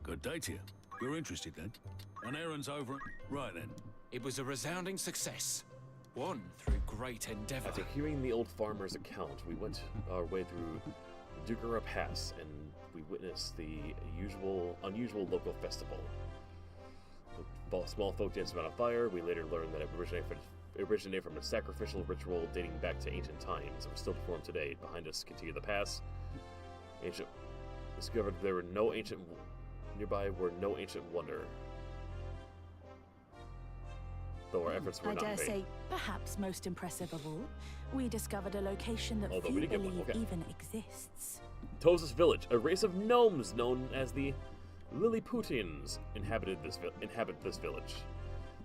Good day to you. You're interested then? An errand's over. Right then. It was a resounding success. Won through great endeavor. After hearing the old farmer's account, we went our way through Dugara Pass and we witnessed the unusual local festival. The small folk danced around a fire. We later learned that it originated from a sacrificial ritual dating back to ancient times and was still performed today. Behind us, continue the pass. Discovered there were no ancient... Nearby were no ancient wonder. Though our efforts were I not dare in vain. say, perhaps most impressive of all, we discovered a location that Although we few didn't get one, believe okay. even exists. Tozus Village, a race of gnomes known as the Lilliputians, inhabit this village.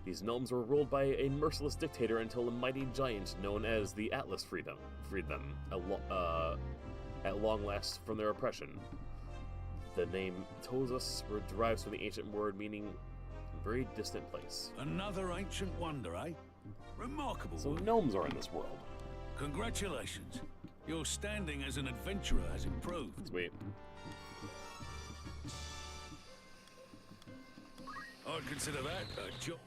These gnomes were ruled by a merciless dictator until a mighty giant known as the Atlas freed them at long last from their oppression. The name Tozus derives from the ancient word meaning very distant place. Another ancient wonder, eh? Remarkable. So work. gnomes are in this world. Congratulations. Your standing as an adventurer has improved. Sweet. I'd consider that a job.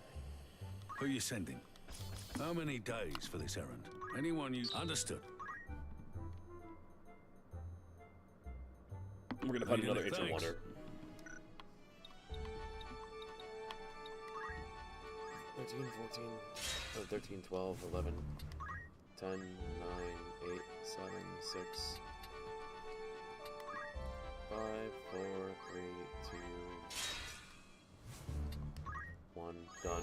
Who you sending? How many days for this errand? Anyone you... Understood. We're gonna find Need another any ancient thanks? wonder. 13, 14, 13, 12, 11, 10, 9, 8, 7, 6, 5, 4, 3, 2, 1, done.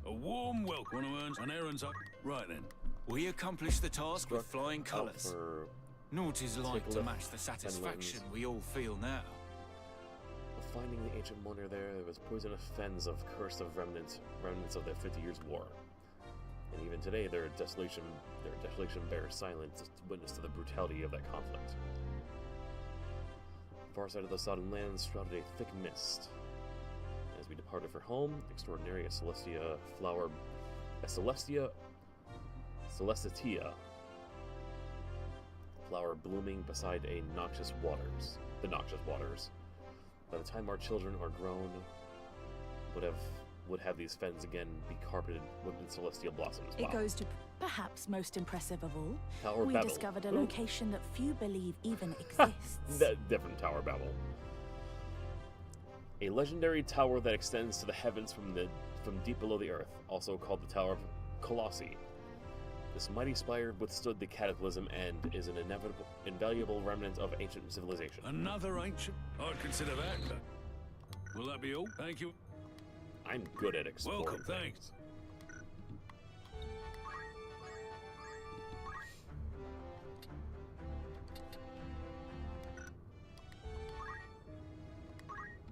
A warm welcome. Want to earn an errand's up. Right then. We accomplished the task with flying Out colours. for Naught is like to Tickliff match the satisfaction we all feel now. finding the ancient wonder there was poisonous fens of cursed of remnants of their 50 years war. And even today their desolation bears silent witness to the brutality of that conflict. Far side of the sodden lands shrouded a thick mist. As we departed for home, extraordinary Celestitia flower blooming beside the noxious waters. By the time our children are grown, would have would have these fens again be carpeted with celestial blossoms. It Wow. goes to Perhaps most impressive of all, Tower we Babel. discovered a Ooh. location that few believe even exists. That different Tower Babel. A legendary tower that extends to the heavens from deep below the earth, also called the Tower of Colossi. This mighty spire withstood the cataclysm and is an invaluable remnant of ancient civilization. Another ancient? I'd consider that. Will that be all? Thank you. I'm good at exploring. Welcome, things. thanks.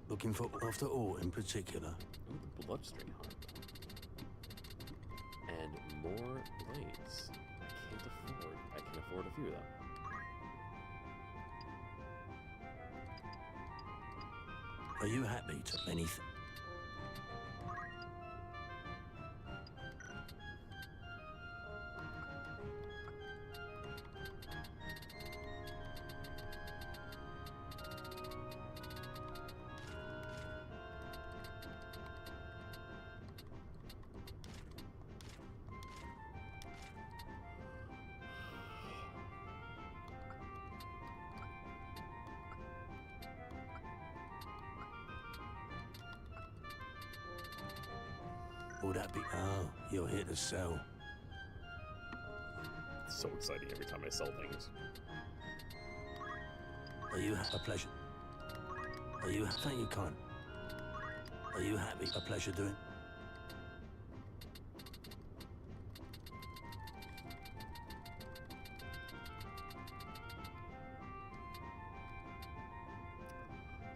Looking for after all in particular. Ooh, the bloodstream heart. And more blades. I can afford a few of them. Are you happy to anything? Would that be? Oh, you're here to sell. It's so exciting every time I sell things. Are you a pleasure? Are you? Thank you, kind. Are you happy? A pleasure doing.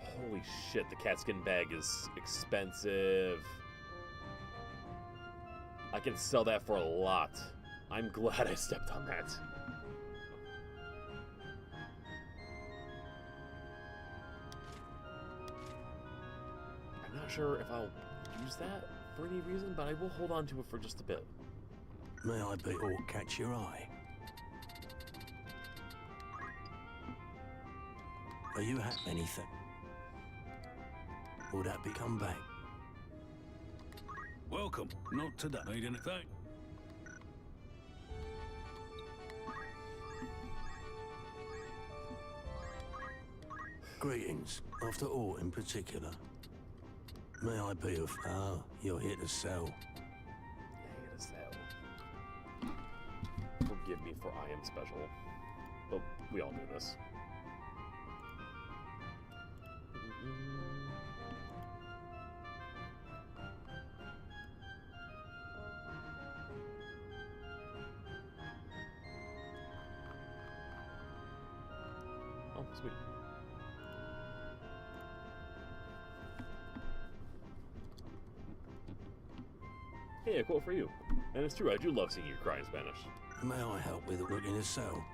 Holy shit, the catskin bag is expensive. I can sell that for a lot. I'm glad I stepped on that. I'm not sure if I'll use that for any reason, but I will hold on to it for just a bit. May I be or catch your eye? Are you happy? Anything? Will that be come back? Welcome. Not today. Need anything? Greetings. After all in particular. May I be of... Ah, you're here to sell. Here to sell. Forgive me for I am special. But we all knew this. Oh, sweet. Hey, a quote for you. And it's true, I do love seeing you cry in Spanish. May I help with looking to sell?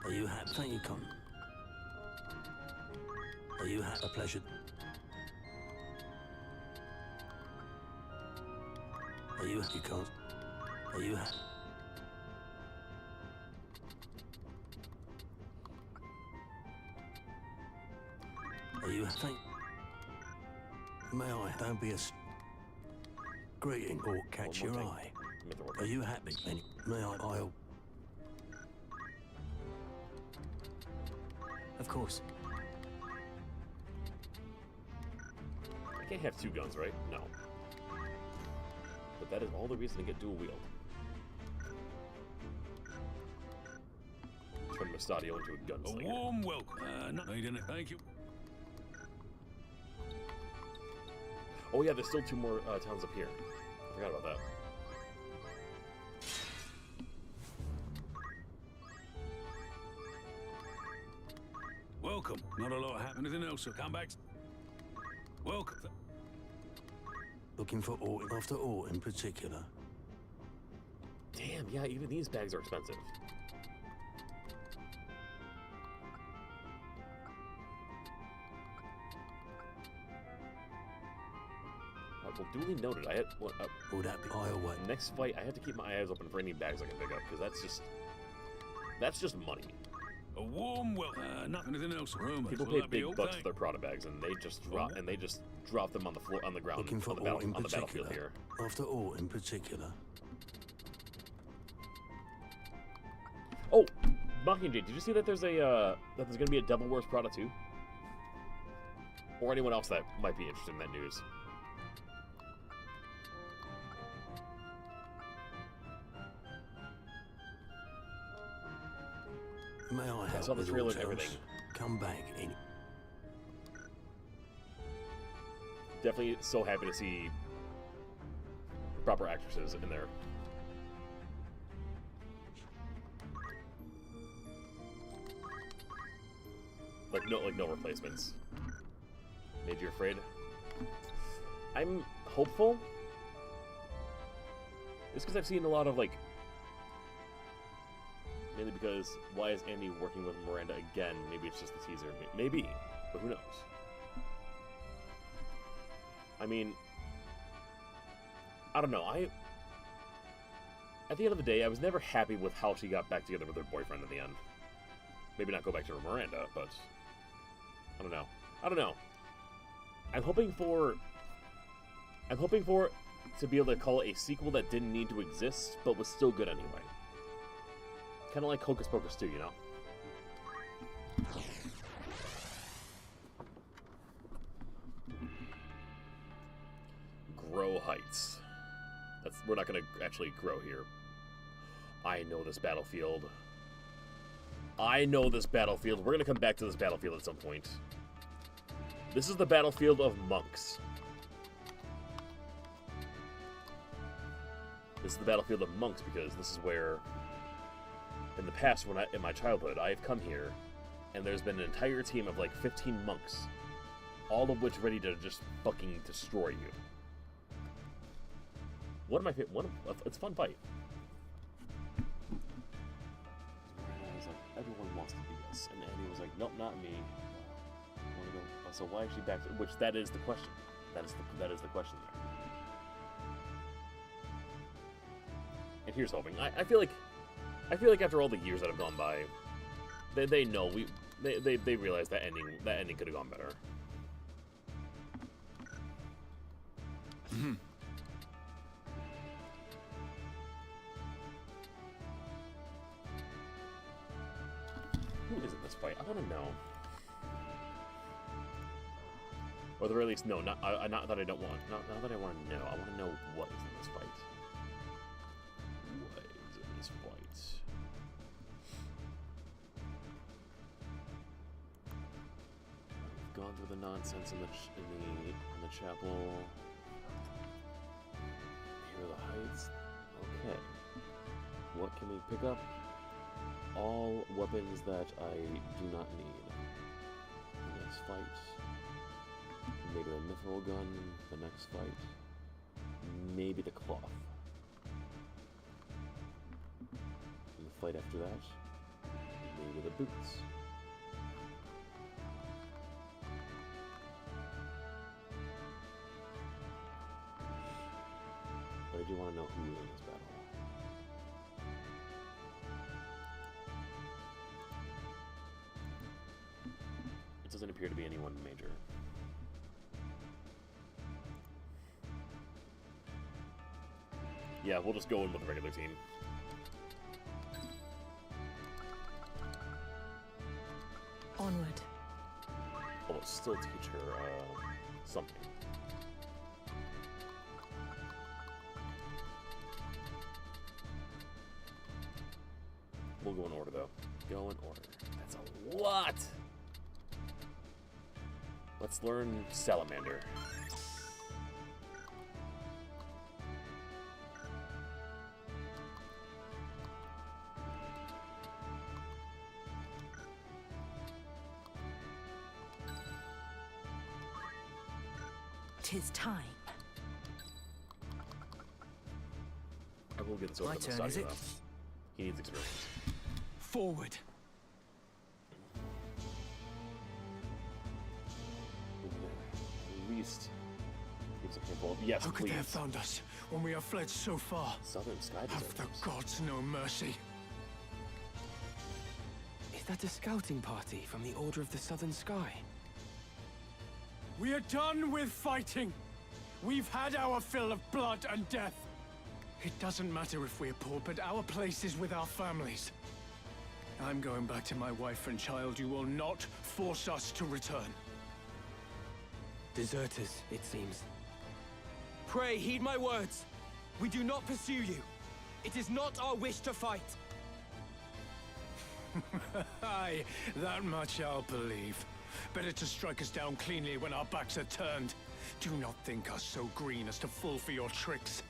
Are you happy? Thank you, Con. Are you happy? A pleasure. Are you happy, Con? Are you happy? Are you happy? May I? Don't be a greeting or catch your eye. Are you happy? May I'll... Of course. I can't have two guns, right? No. But that is all the reason to get dual wield. Turn Mustadio into a A gunslinger. warm welcome. Not need anything. Thank you. Oh yeah, there's still two more towns up here. I forgot about that. Welcome. Not a lot happening. Anything else? So come back. Welcome. Looking for all after all in particular. Damn, yeah, even these bags are expensive. Well, duly noted. I had Would that be eye away? next fight. I had to keep my eyes open for any bags I can pick up because that's just That's just money. A warm nothing else. Rumors. People pay big bucks for their Prada bags, and they just drop them on the floor, on the ground, Looking for on the aught battlefield here. After aught in particular. Oh, Mockingjay, did you see that there's going to be a Devil Wears Prada 2? Or anyone else that might be interested in that news? May I help? I saw the with trailer aught and everything. else? Come back in. Definitely so happy to see proper actresses in there. Like no replacements. Made you afraid? I'm hopeful. It's because I've seen a lot of like. Mainly because why is Andy working with Miranda again? Maybe it's just the teaser. Maybe, but who knows? I mean, I don't know. At the end of the day, I was never happy with how she got back together with her boyfriend at the end. Maybe not go back to her Miranda, but I don't know. I'm hoping for to be able to call it a sequel that didn't need to exist, but was still good anyway. Kind of like Hocus Pocus 2, you know? Grow Heights. We're not gonna actually grow here. I know this battlefield. We're gonna come back to this battlefield at some point. This is the battlefield of monks. This is the battlefield of monks because this is where, in the past, in my childhood, I've come here, and there's been an entire team of like 15 monks, all of which ready to just fucking destroy you. It's a fun fight. I was like, everyone wants to beat us, and Andy was like, nope, not me. I want to go. So why is she back? Which that is the question. That is the question there. And here's hoping. I feel like after all the years that have gone by, they know they realize that ending could have gone better. Mm-hmm. Who is in this fight? I want to know. Or at the very least, no, not that I don't want. Not that I want to know. I want to know what is in this fight. What is in this fight? We've gone through the nonsense in the chapel. Here are the heights. Okay. What can we pick up? All weapons that I do not need. The next fight. Maybe the mithril gun. The next fight. Maybe the cloth. And the fight after that. Maybe the boots. But I do want to know who is in this battle. It doesn't appear to be anyone major. Yeah, we'll just go in with the regular team. Onward. Although still teach her something. We'll go in order though. Go in order. That's a lot! Let's learn Salamander. Tis time. I will get this over My to turn, is Mustagi, it? though. He needs experience. Forward. At least give us a handful of yes, How could please. they have found us when we have fled so far? Southern Sky Have the Deserters. gods no mercy? that a scouting party from the Order of the Southern Sky? We are done with fighting. We've had our fill of blood and death. It doesn't matter if we're poor, but our place is with our families. I'm going back to my wife and child. You will not force us to return. Deserters, it seems. Pray, heed my words. We do not pursue you. It is not our wish to fight. Aye, that much I'll believe. Better to strike us down cleanly when our backs are turned. Do not think us so green as to fall for your tricks.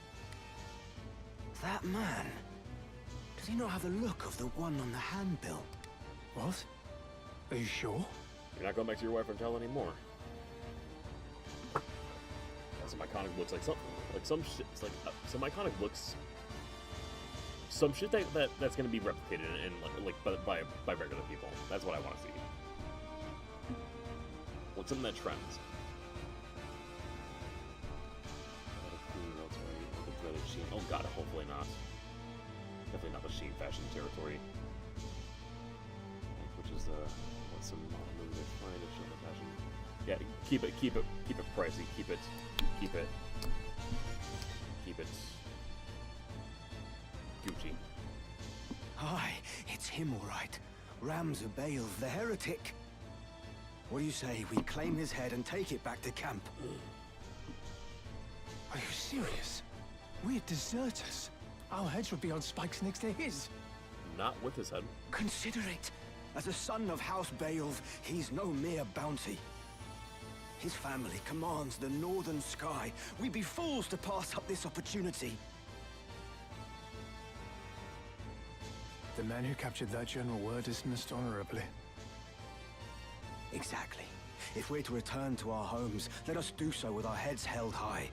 That man... Does he not have the look of the one on the handbill? What? Are you sure? You're not going back to your wife and child anymore. Some iconic looks like some shit. It's like some iconic looks. Some shit that's gonna be replicated in by regular people. That's what I want to see. What's something that trends? Oh god, hopefully not. Definitely not the Sheen fashion territory. Which is what's some movies they're trying to show the fashion. Yeah, keep it pricey. Keep it Gucci. Aye, it's him all right. Ramzabail, the heretic. What do you say we claim his head and take it back to camp? Are you serious? We're deserters. Our heads would be on spikes next to his. Not with his head. Consider it. As a son of House Baelv, he's no mere bounty. His family commands the Northern Sky. We'd be fools to pass up this opportunity. The man who captured that general were dismissed honorably. Exactly. If we're to return to our homes, let us do so with our heads held high.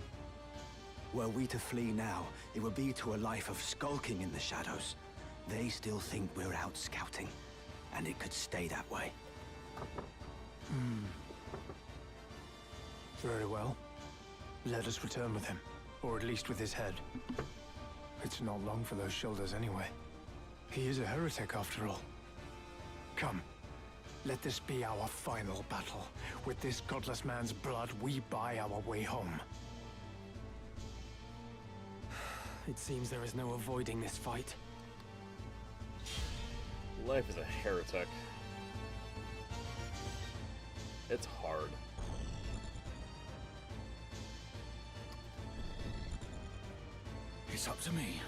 Were we to flee now, it would be to a life of skulking in the shadows. They still think we're out scouting, and it could stay that way. Very well. Let us return with him, or at least with his head. It's not long for those shoulders anyway. He is a heretic after all. Come, let this be our final battle. With this godless man's blood, we buy our way home. It seems there is no avoiding this fight. Life is a heretic. It's hard. It's up to me.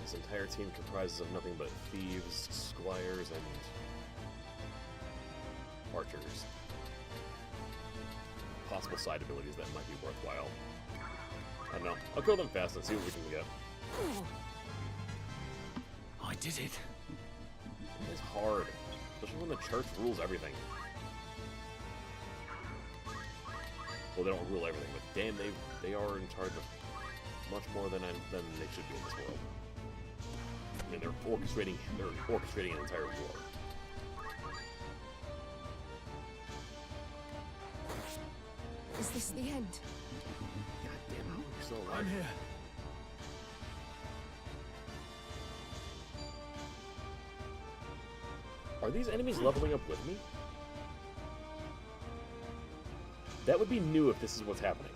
This entire team comprises of nothing but thieves, squires, and archers. Possible side abilities that might be worthwhile. I don't know. I'll kill them fast and see what we can get. I did it. It's hard, especially when the church rules everything. Well, they don't rule everything, but damn, they are in charge of much more than they should be in this world. I mean, they're orchestrating an entire war. Is this the end? God damn it, you're still alive. I'm here. Are these enemies leveling up with me? That would be new if this is what's happening.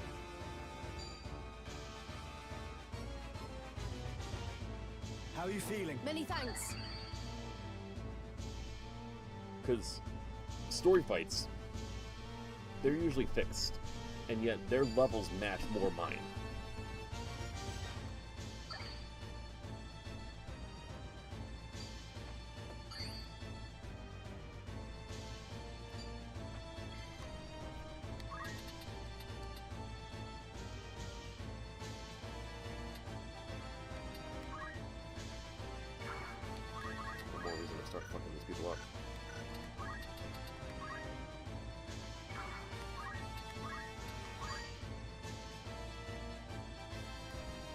How are you feeling? Many thanks. Because story fights, they're usually fixed, and yet their levels match more mine. No more reason to start fucking these people up.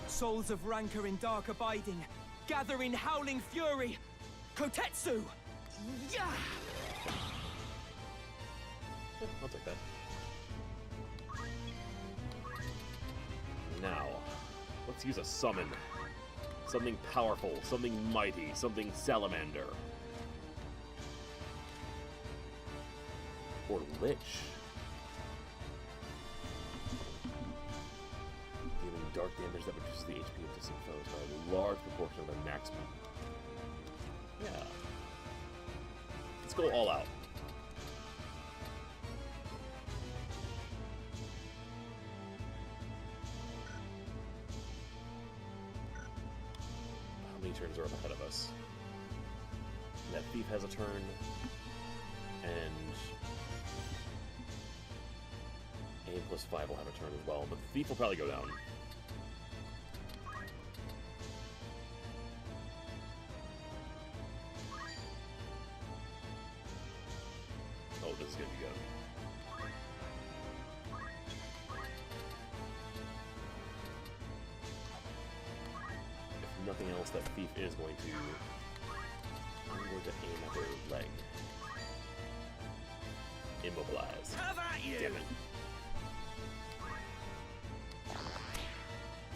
Souls of rancor in dark abiding, gather in howling fury. Kotetsu! Yeah! I'll take that. Now, let's use a summon. Something powerful, something mighty, something salamander. Or lich. Dealing dark damage that reduces the HP of distant foes by a large proportion of their maximum. Yeah. Let's go all out. How many turns are up ahead of us? That thief has a turn, and A plus 5 will have a turn as well, but the thief will probably go down. Oh, this is gonna be good. If nothing else, that thief is going to... I'm going to aim at their leg. Immobilize. Have at you! Damn it.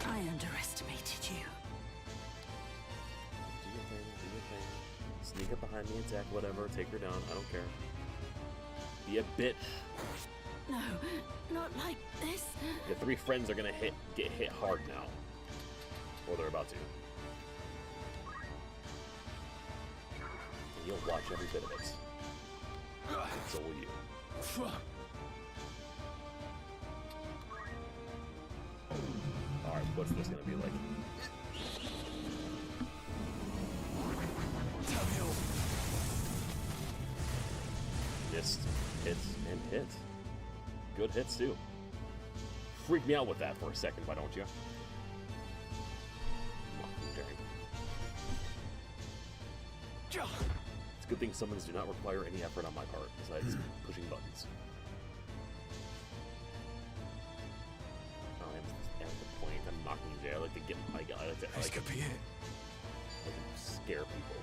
I underestimated you. Do your thing, do your thing. Sneak up behind me, attack, whatever, take her down, I don't care. Be a bitch. No, not like this. The 3 friends are gonna get hit hard now. Or they're about to. And you'll watch every bit of it. And so will you. Alright, what's this gonna be like? Missed, hits, and hit. Good hits, too. Freak me out with that for a second, why don't you? It's a good thing summons do not require any effort on my part, besides pushing buttons. At the point I'm knocking you there. I like to get I like to scare people.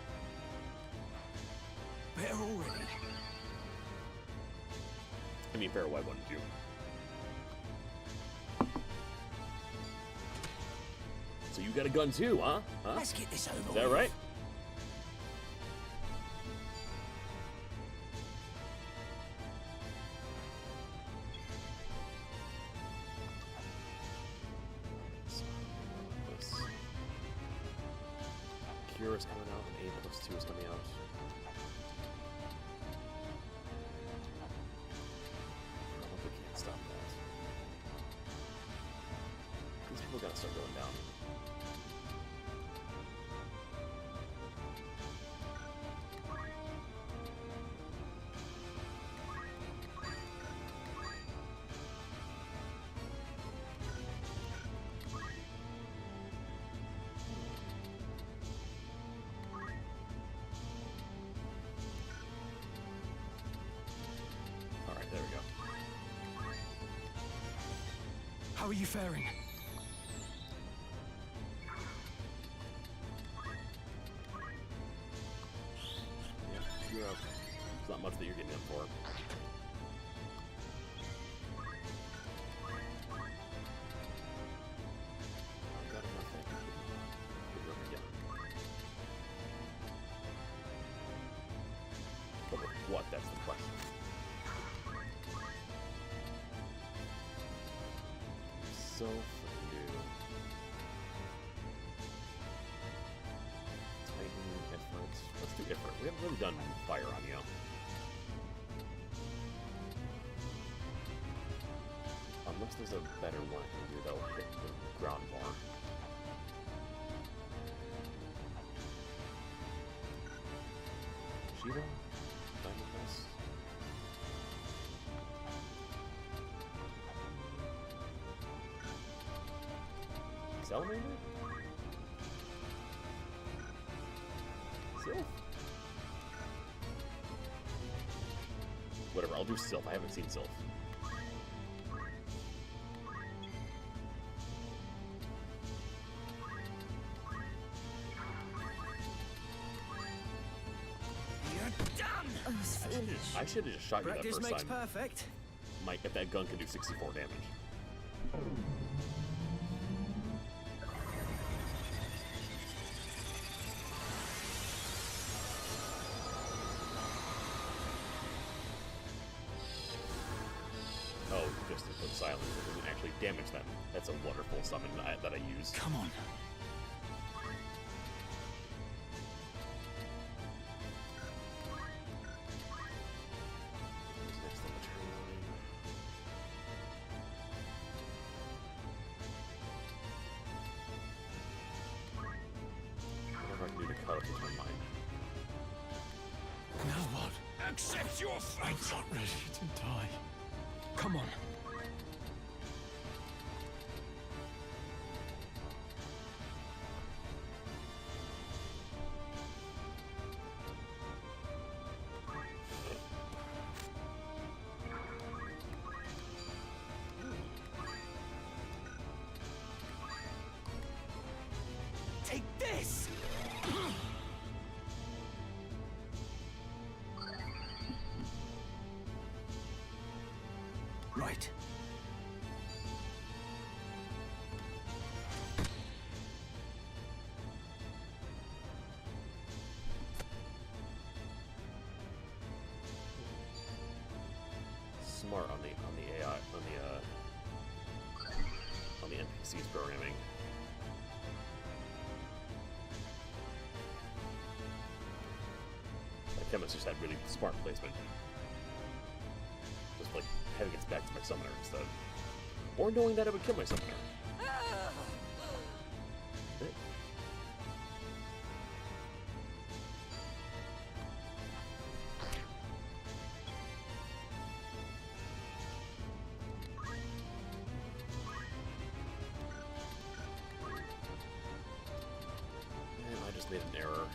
Better already. I mean, fair, why wouldn't you? So you got a gun too, huh? Let's get this over with. Is that right? Cure is coming out, and A plus 2 is coming out. Probably can't stop that. These people gotta start going down. There we go. How are you faring? Yeah, you're up. There's not much that you're getting in for. I've got enough that could work again. But with what? That's the question. So freaking new. Titan, Ifrit. Let's do Ifrit. We haven't really done fire on you. Unless there's a better one I can do that'll hit the ground more. Shiva? Diamond Dust? Salamander? Sylph? Whatever, I'll do Sylph. I haven't seen Sylph. You're done! I should have just shot you that Practice first makes time. perfect. Mike, if that gun can do 64 damage. Crystal Foot Silence. It doesn't actually damage them. That's a wonderful summon that I use. Come on. Next on the turn line. Whatever I can do to cut up the turn line. Now what? Accept your fate! I'm not ready to die. Come on. Take this! Right. Smart on the AI on the NPC's programming. Like Chemist just had really smart placement. Just like having its back to my summoner instead. Or knowing that it would kill my summoner. And I just made an error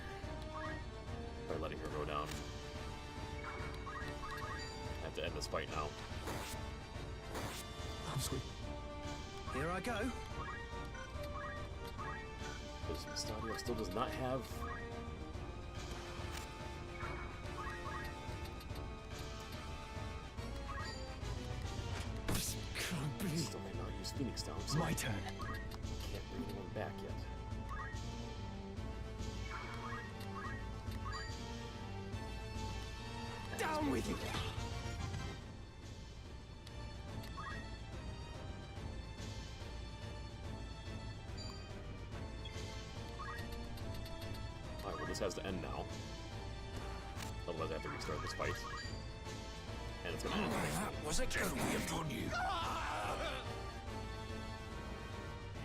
by letting her go down. I have to end this fight now. I'm sweet. Here I go. Because Stadio still does not have... This can't be. Still may not use Phoenix Down, so My turn. can't bring anyone back yet. Down with you. Alright, well this has to end now. Otherwise I have to restart this fight. And it's gonna end next time. That was a good way of on you.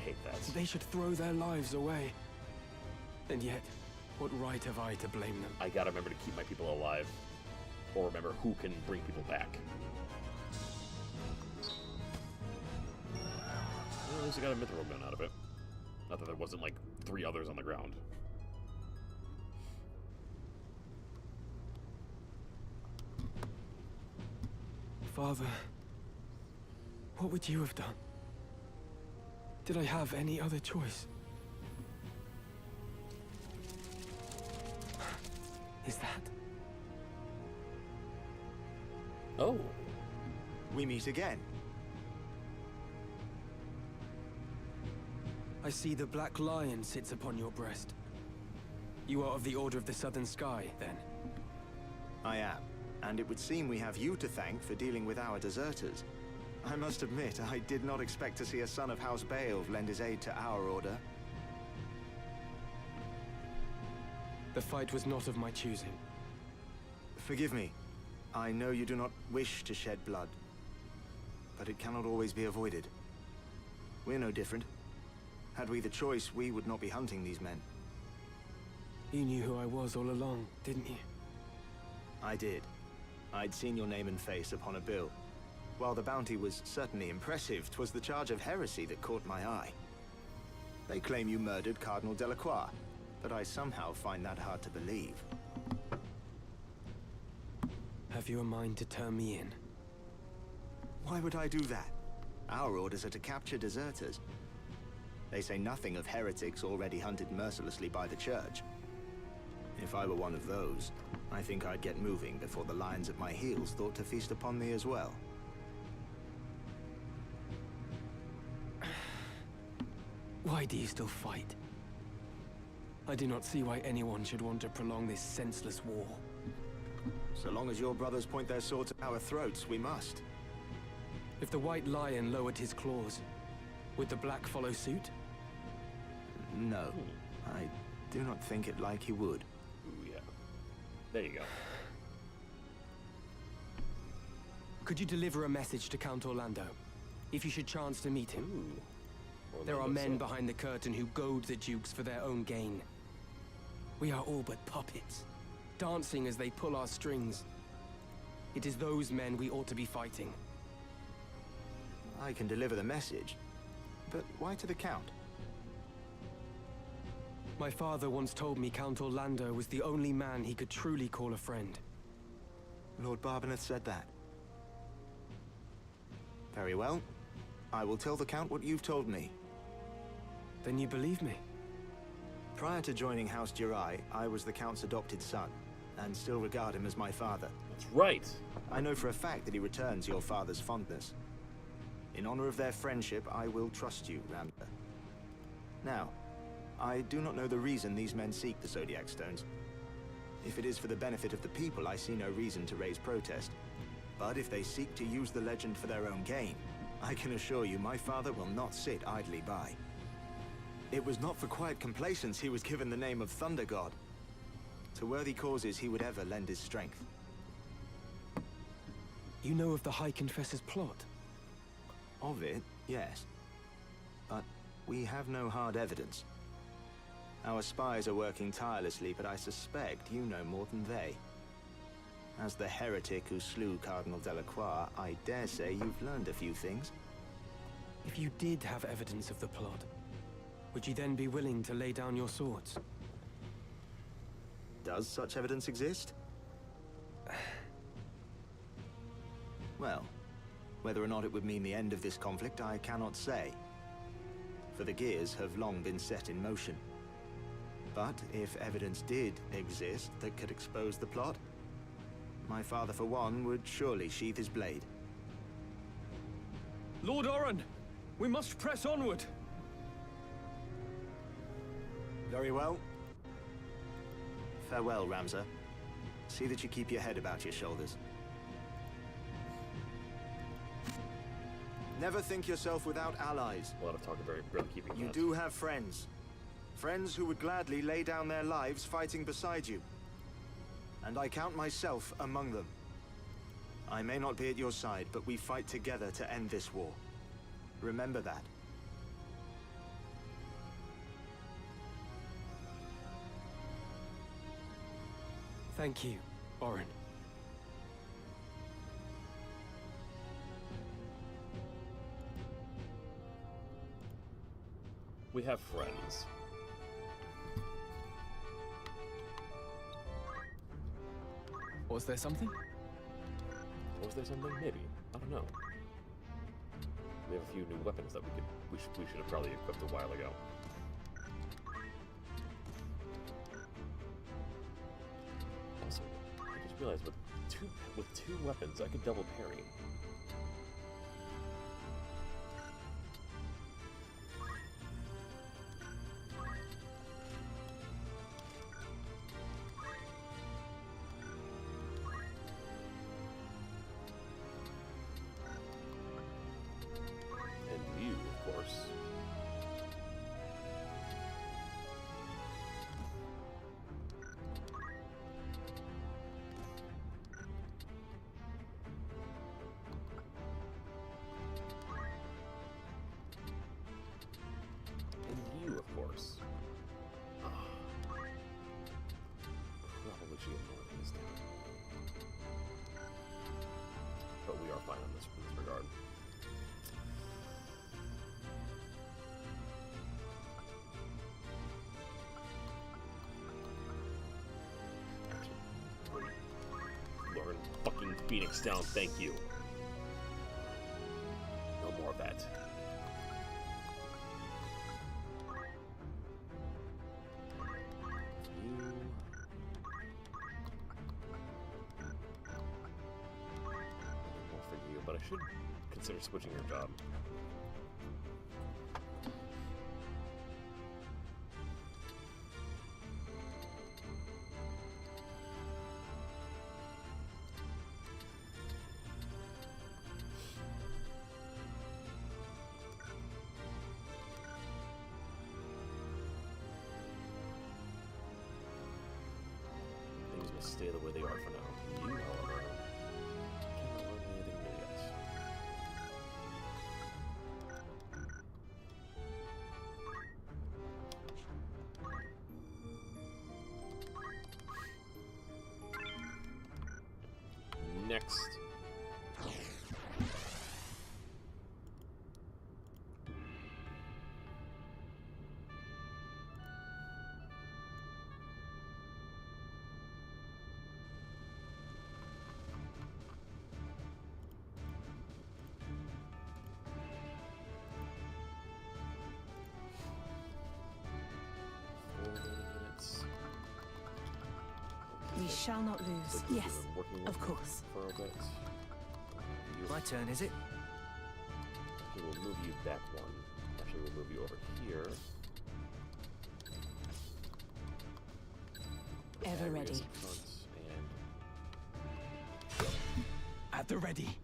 Hate that. They should throw their lives away. And yet, what right have I to blame them? I gotta remember to keep my people alive. Or remember who can bring people back. Well, at least I got a Mithril gun out of it. Not that there wasn't like 3 others on the ground. Father, what would you have done? Did I have any other choice? Is that? Oh. We meet again. I see the Black Lion sits upon your breast. You are of the Order of the Southern Sky, then? I am. And it would seem we have you to thank for dealing with our deserters. I must admit, I did not expect to see a son of House Beowulf lend his aid to our order. The fight was not of my choosing. Forgive me. I know you do not wish to shed blood. But it cannot always be avoided. We're no different. Had we the choice, we would not be hunting these men. You knew who I was all along, didn't you? I did. I'd seen your name and face upon a bill. While the bounty was certainly impressive, 'twas the charge of heresy that caught my eye. They claim you murdered Cardinal Delacroix, but I somehow find that hard to believe. Have you a mind to turn me in? Why would I do that? Our orders are to capture deserters. They say nothing of heretics already hunted mercilessly by the Church. If I were one of those, I think I'd get moving before the lions at my heels thought to feast upon me as well. Why do you still fight? I do not see why anyone should want to prolong this senseless war. So long as your brothers point their swords at our throats, we must. If the White Lion lowered his claws, would the Black follow suit? No. I do not think it like he would. Ooh, yeah. There you go. Could you deliver a message to Count Orlando, if you should chance to meet him? Ooh. There are Orlando's men son. behind the curtain who goad the dukes for their own gain. We are all but puppets, dancing as they pull our strings. It is those men we ought to be fighting. I can deliver the message, but why to the Count? My father once told me Count Orlando was the only man he could truly call a friend. Lord Barbeneth said that. Very well. I will tell the Count what you've told me. Then you believe me? Prior to joining House Jirai, I was the Count's adopted son, and still regard him as my father. That's right. I know for a fact that he returns your father's fondness. In honor of their friendship, I will trust you, Ramsay. Now, I do not know the reason these men seek the Zodiac Stones. If it is for the benefit of the people, I see no reason to raise protest. But if they seek to use the legend for their own gain, I can assure you my father will not sit idly by. It was not for quiet complacence he was given the name of Thunder God. To worthy causes he would ever lend his strength. You know of the High Confessor's plot? Of it, yes. But we have no hard evidence. Our spies are working tirelessly, but I suspect you know more than they. As the heretic who slew Cardinal Delacroix, I dare say you've learned a few things. If you did have evidence of the plot, would you then be willing to lay down your swords? Does such evidence exist? Well, whether or not it would mean the end of this conflict, I cannot say. For the gears have long been set in motion. But if evidence did exist that could expose the plot, my father, for one, would surely sheathe his blade. Lord Orin, we must press onward. Very well. Farewell, Ramsay. See that you keep your head about your shoulders. Never think yourself without allies. A lot of talk about really keeping You that. do have friends. Friends who would gladly lay down their lives fighting beside you. And I count myself among them. I may not be at your side, but we fight together to end this war. Remember that. Thank you, Orin. We have friends. Was there something? Was there something? Maybe. I don't know. We have a few new weapons that we should have probably equipped a while ago. Also, I just realized with two weapons I could double parry. And you, of course. And you, of course. Probably should get more of this down. But we are fine in this regard. Learn fucking Phoenix down, thank you. No more of that. You. More for you, but I should consider switching your job. will stay the way they are for now. You, however, cannot learn anything new yet. Next. We shall not lose. Yes, of course. For a bit. My turn, is it? Actually, we'll move you back one. Actually, we'll move you over here. Ever ready. Front At the ready.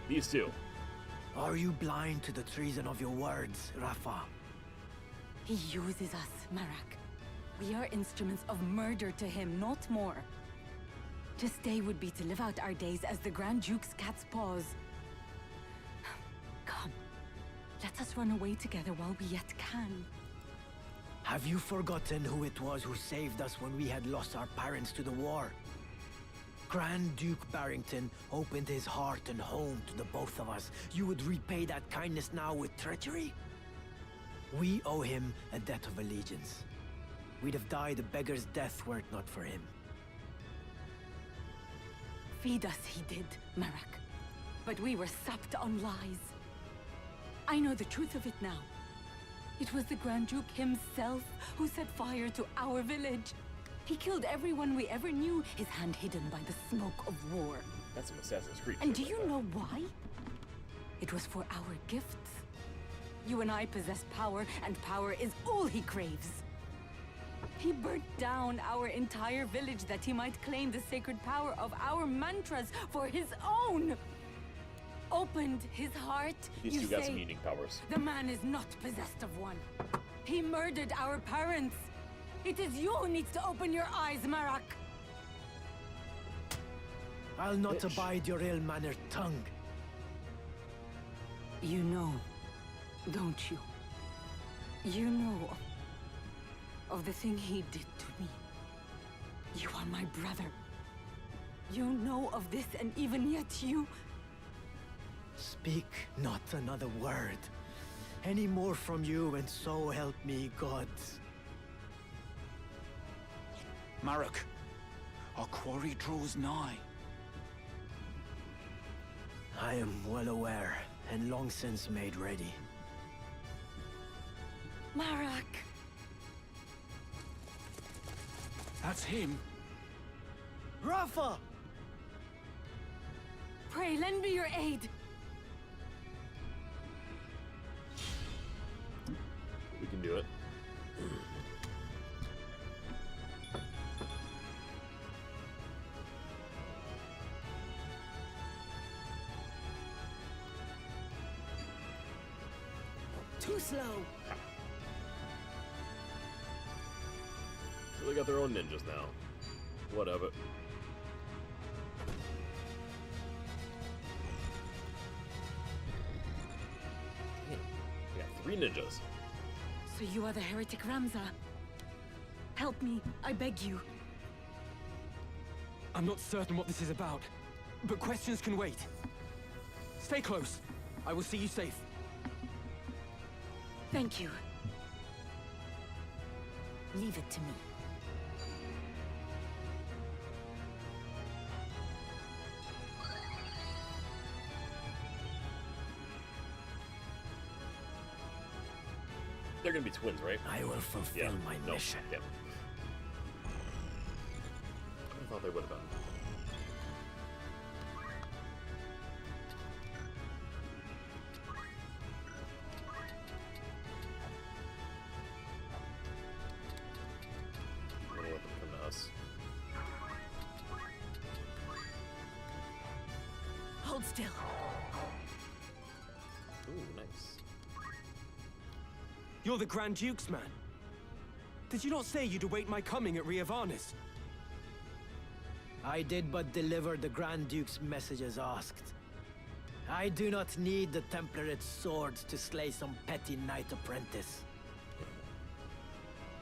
These two. Are you blind to the treason of your words, Rafa? He uses us, Marak. We are instruments of murder to him, not more. To stay would be to live out our days as the Grand Duke's cat's paws. Come, let us run away together while we yet can. Have you forgotten who it was who saved us when we had lost our parents to the war? Grand Duke Barrington opened his heart and home to the both of us. You would repay that kindness now with treachery? We owe him a debt of allegiance. We'd have died a beggar's death were it not for him. Feed us he did, Marak. But we were sapped on lies. I know the truth of it now. It was the Grand Duke himself who set fire to our village. He killed everyone we ever knew, his hand hidden by the smoke of war. That's some Assassin's Creed. And do you know why? It was for our gifts. You and I possess power, and power is all he craves. He burnt down our entire village that he might claim the sacred power of our mantras for his own. Opened his heart, These you two got say, some unique powers. the man is not possessed of one. He murdered our parents. It is you who needs to open your eyes, Marak. I'll not abide your ill-mannered tongue. You know, don't you? You know of the thing he did to me. You are my brother. You know of this, and even yet you... Speak not another word. Any more from you, and so help me God. Marak, our quarry draws nigh. I am well aware, and long since made ready. Marak! That's him. Rafa! Pray, lend me your aid. We can do it. Too slow. So they got their own ninjas now. Whatever. We got 3 ninjas. So you are the heretic Ramza. Help me, I beg you. I'm not certain what this is about, but questions can wait. Stay close. I will see you safe. Thank you. Leave it to me. They're gonna be twins, right? I will fulfill my mission. Yeah. I thought they would have been. I'm gonna let them come to us. Hold still. Ooh, nice. You're the Grand Duke's man. Did you not say you'd await my coming at Riovanis? I did but deliver the Grand Duke's message as asked. I do not need the Templarate's swords to slay some petty knight apprentice.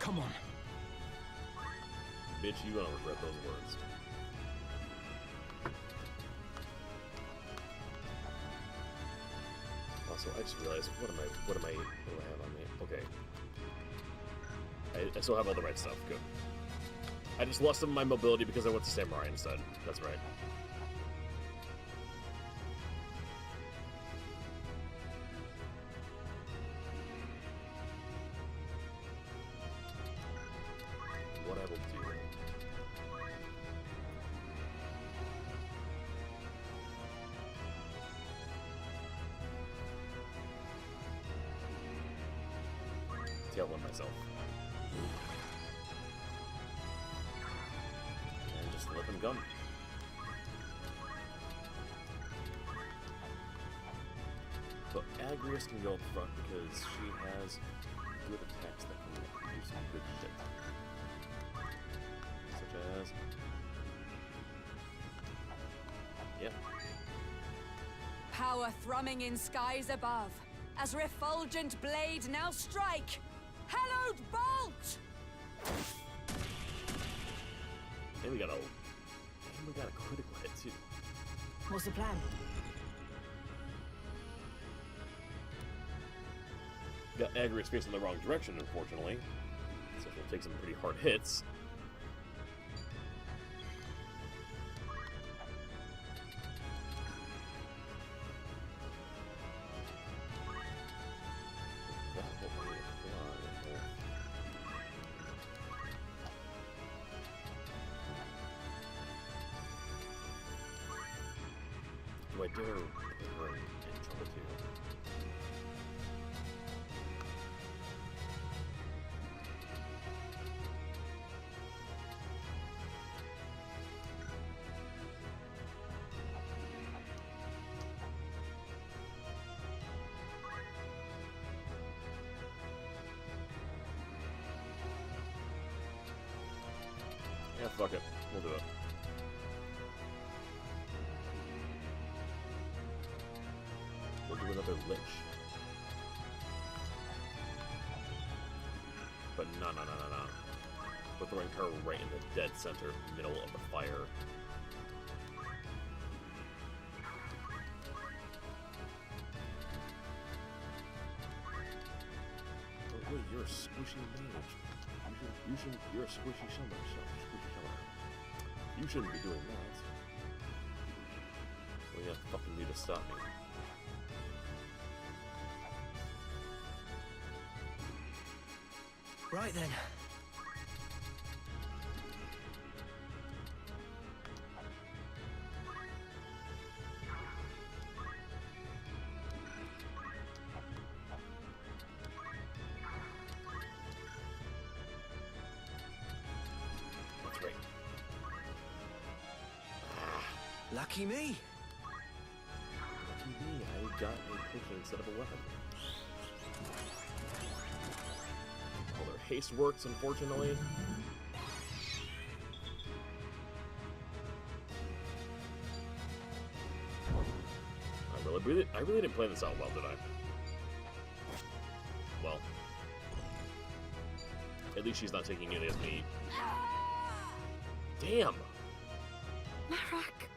Come on. Bitch, you gonna regret those words. Also, I just realized, what do I have on me? Okay. I still have all the right stuff, good. I just lost some of my mobility because I went to Samurai instead. That's right. What I will do... Tailwind myself. And just let them come. But Agrius can go up front because she has good attacks that can do some good shit. Such as... yeah. Power thrumming in skies above, as refulgent blade now strike! Hallowed bolt! And we got a critical hit too. What's the plan? Got Agrius facing the wrong direction, unfortunately. So she'll take some pretty hard hits. Do I dare put her in trouble too? Yeah, fuck it. We'll do it. We'll do another lich. But no. We're throwing her right in the dead center, middle of the fire. Oh wait, you're a squishy mage. You're a squishy summoner. You shouldn't be doing that. Well, you fucking need to stop me. Right then. That's right. Lucky me. Lucky me, I got a potion instead of a weapon. Well, their haste works, unfortunately. I really didn't plan this out well, did I? Well, at least she's not taking nearly as many. Damn! Marak!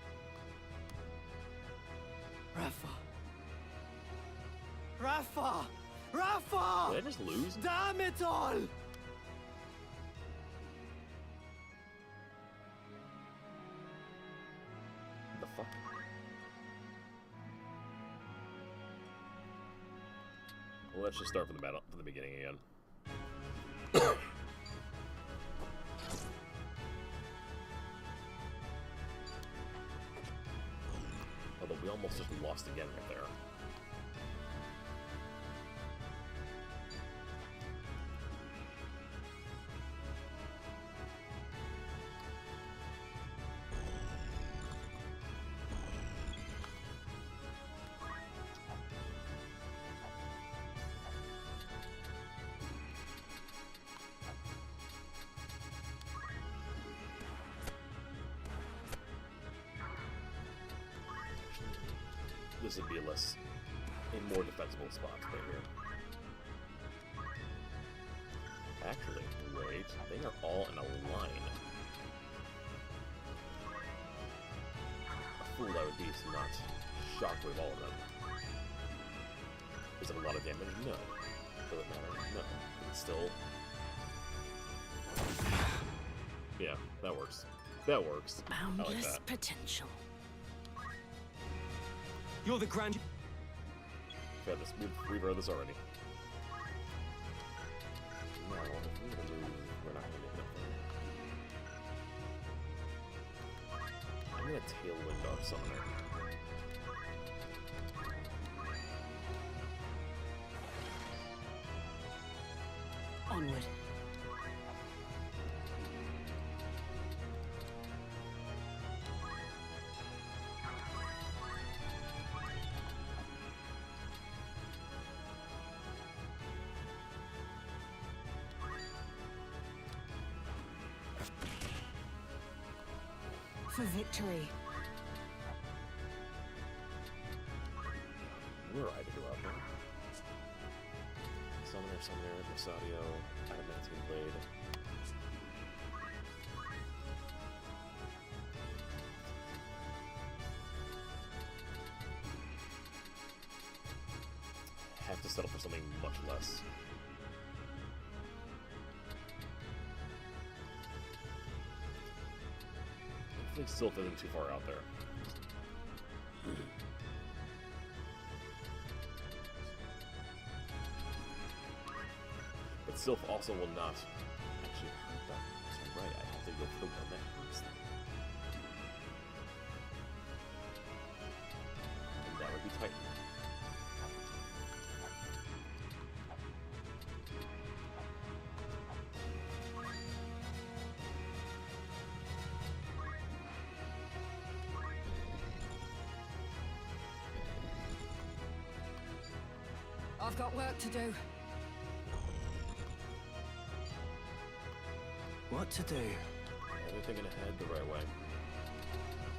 Rafa! Rafa! Did I just lose? Damn it all! The fuck? Well, let's just start from the beginning again. Although we almost just lost again right there. this would be a more defensible spot right here. Actually, wait, they are all in a line. A fool I would be to not shockwave all of them. Is it a lot of damage? No. Does it matter? No. It's still... Yeah, that works. That works. Boundless I like that. potential. You're the grand... Yeah, we've read this already. No, if we're gonna move, we're not gonna make it up there. I'm gonna Tailwind our Summoner. Onward. For victory. Where are I to go out there? Summoner, Masadio, Adamantine Blade. Have to settle for something much less. Hopefully Sylph isn't too far out there. But Sylph also will not actually hurt them. So right, I have to go for the one that hurts them. And that would be Titan. I've got work to do. What to do? Yeah, they're thinking ahead the right way.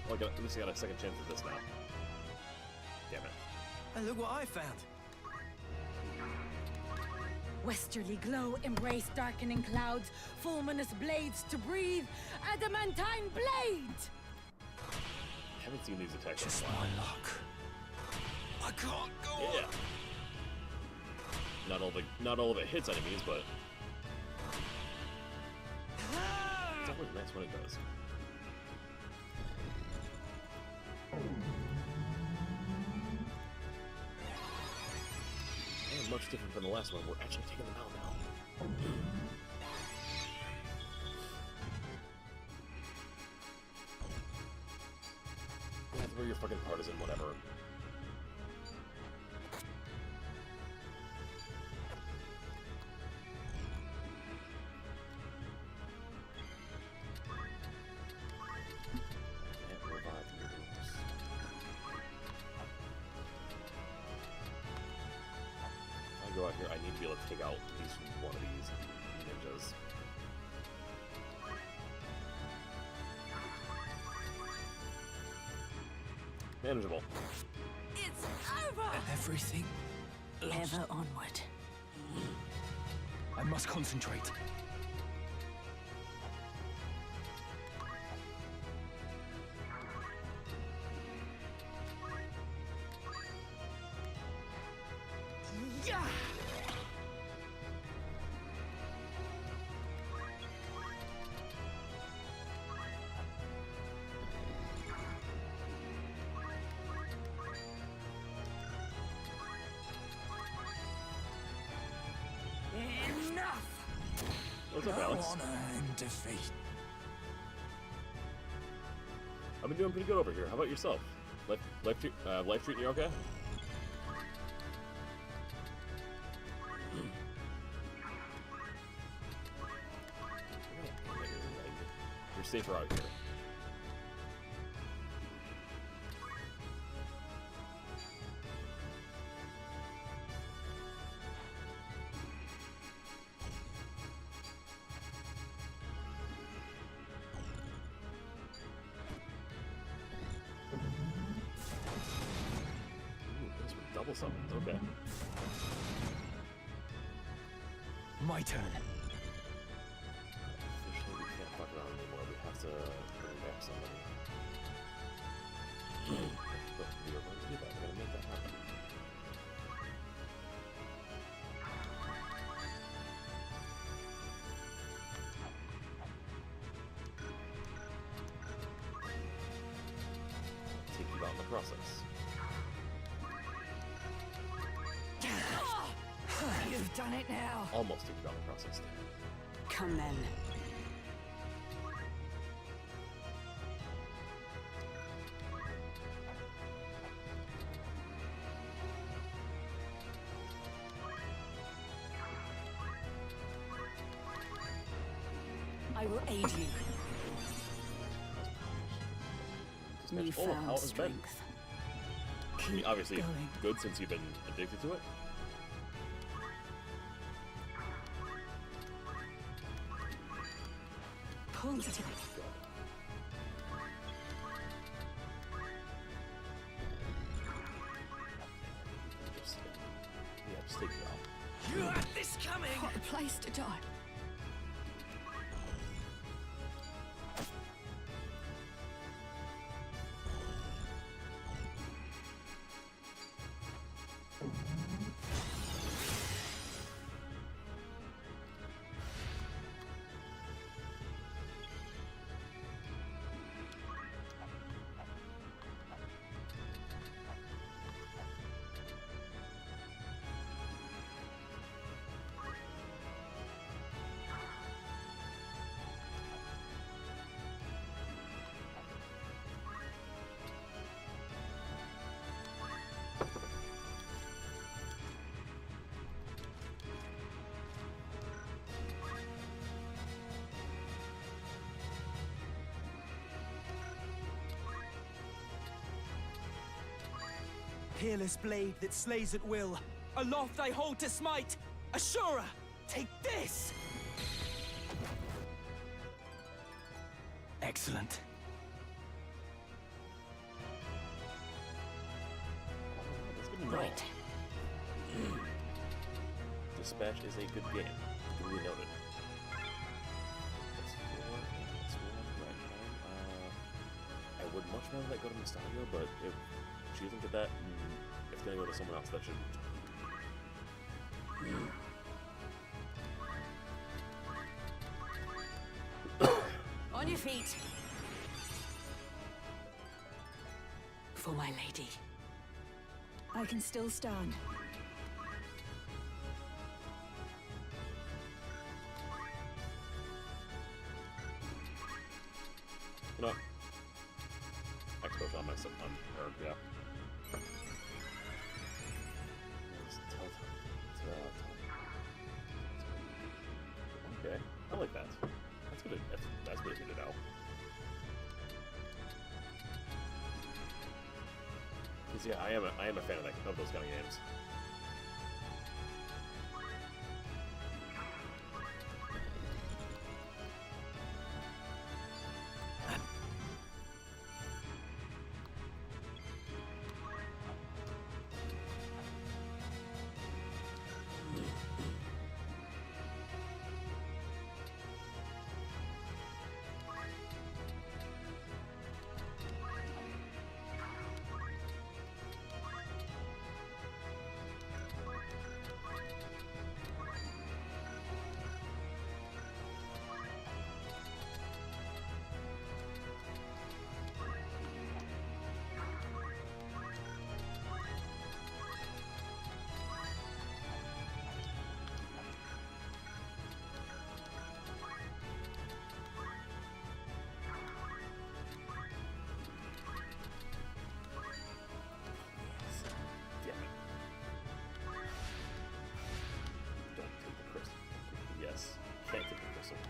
Well, at least I got a second chance at this now. Damn it. And look what I found. Westerly glow, embrace darkening clouds, fulminous blades to breathe, adamantine blade! I haven't seen these attacks. Just in a while. my luck. I can't go Yeah. Not all of it hits enemies, but it's always nice when it does. And much different from the last one. We're actually taking them out now. Yeah, throw your fucking partisan, whatever. Go out here, I need to be able to take out at least one of these ninjas. Manageable. It's over! Everything lost. Ever onward. I must concentrate. What's up, Alex? Honor and defeat. I've been doing pretty good over here. How about yourself? Life treating you okay? You're safer out here. Double summons, okay. My turn. Officially, we can't fuck around anymore. We have to bring back somebody. But we are going to do that. We're going to make that happen. Take you out in the process. You've done it now. Almost take you out in the process. Come then. I will aid you. Newfound strength. I mean, obviously, going. good since you've been addicted to it. Pull it. Just take it out. You had this coming! What a place to die. Peerless blade that slays at will. Aloft I hold to smite. Ashura, take this! Excellent. Right. Dispatch is a good game. Duly noted. I would much rather that go to Mystario, but if she doesn't get that, it's gonna go to someone else that should. On your feet. For my lady. I can still stand. You know what? Expo on myself, or yeah. Okay, I like that. That's good. That's really good to know. 'Cause yeah, I am a fan of those kind of games.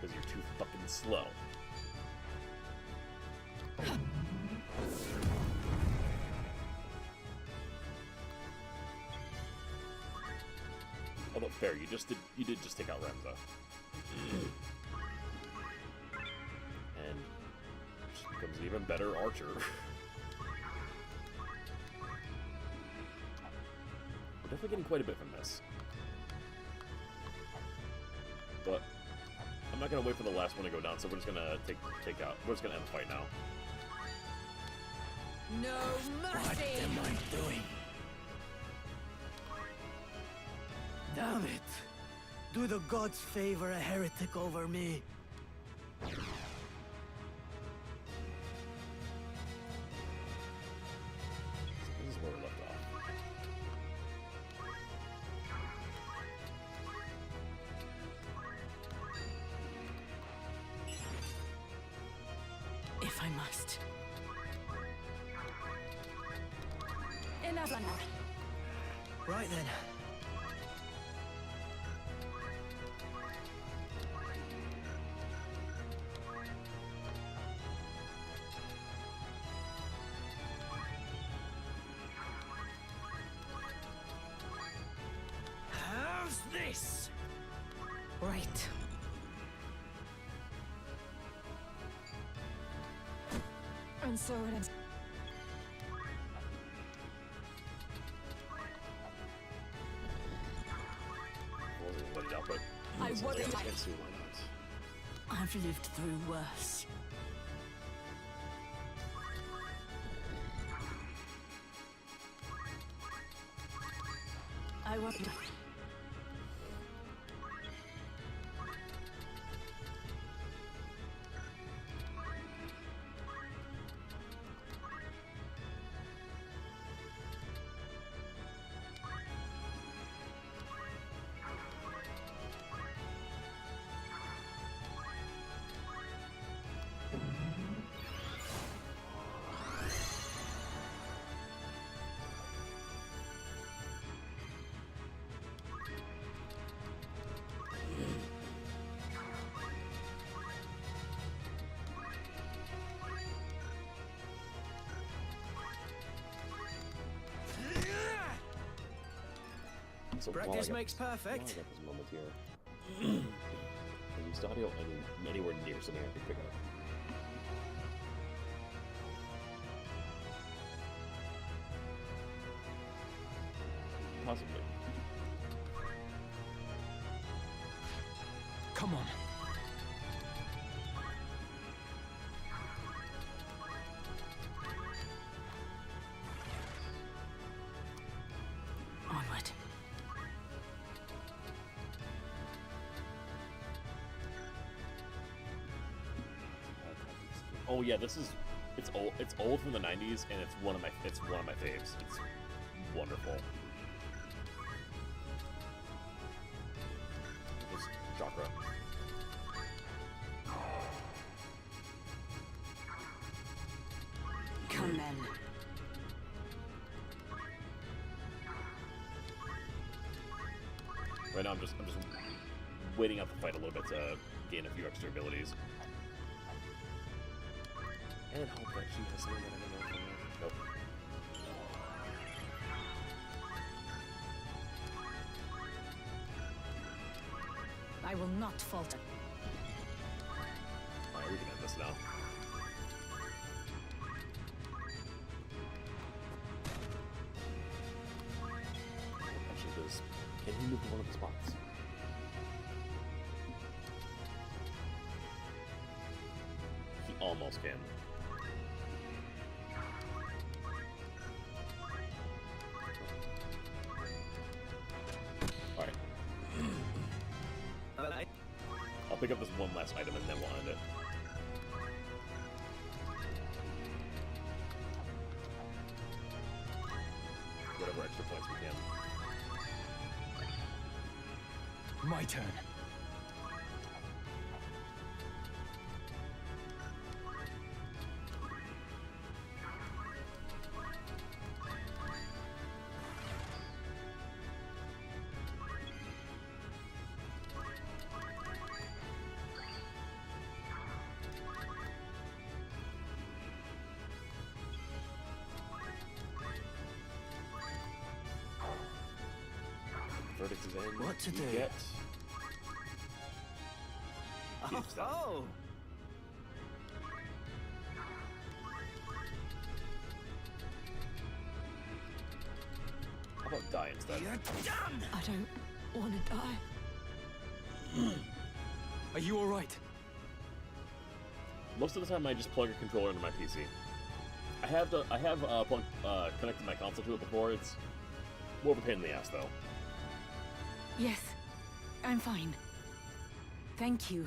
Because you're too fucking slow. Although fair, you did just take out Remza. And she becomes an even better archer. definitely getting quite a bit from this. But I'm not gonna wait for the last one to go down, so we're just gonna take out. We're just gonna end the fight now. No mercy! What am I doing? Damn it! Do the gods favor a heretic over me? This is where we left off. If I must. Enough. Right then. How's this? Right. And so it is. Let it out, but I can't wouldn't. see why not. I've lived through worse. I won't. So Practice makes perfect. While I got this moment here. Is the audio anywhere near something I could pick up? Possibly. Come on. Onward. Oh yeah, this is it's old from the 90s and it's one of my faves. It's wonderful. Just chakra. Come then. Right now I'm just waiting out the fight a little bit to gain a few extra abilities. And hope that she has something that I don't know. Nope. I will not falter. Alright, we can end this now. Actually, can he move to one of the spots? He almost can. Alright. I'll pick up this one last item and then we'll end it. Whatever extra points we can. My turn. Verdict is in. What to We do? Get... Oh! How about die instead? I don't want to die. Are you alright? Most of the time, I just plug a controller into my PC. I have connected my console to it before. It's more of a pain in the ass, though. Yes, I'm fine. Thank you.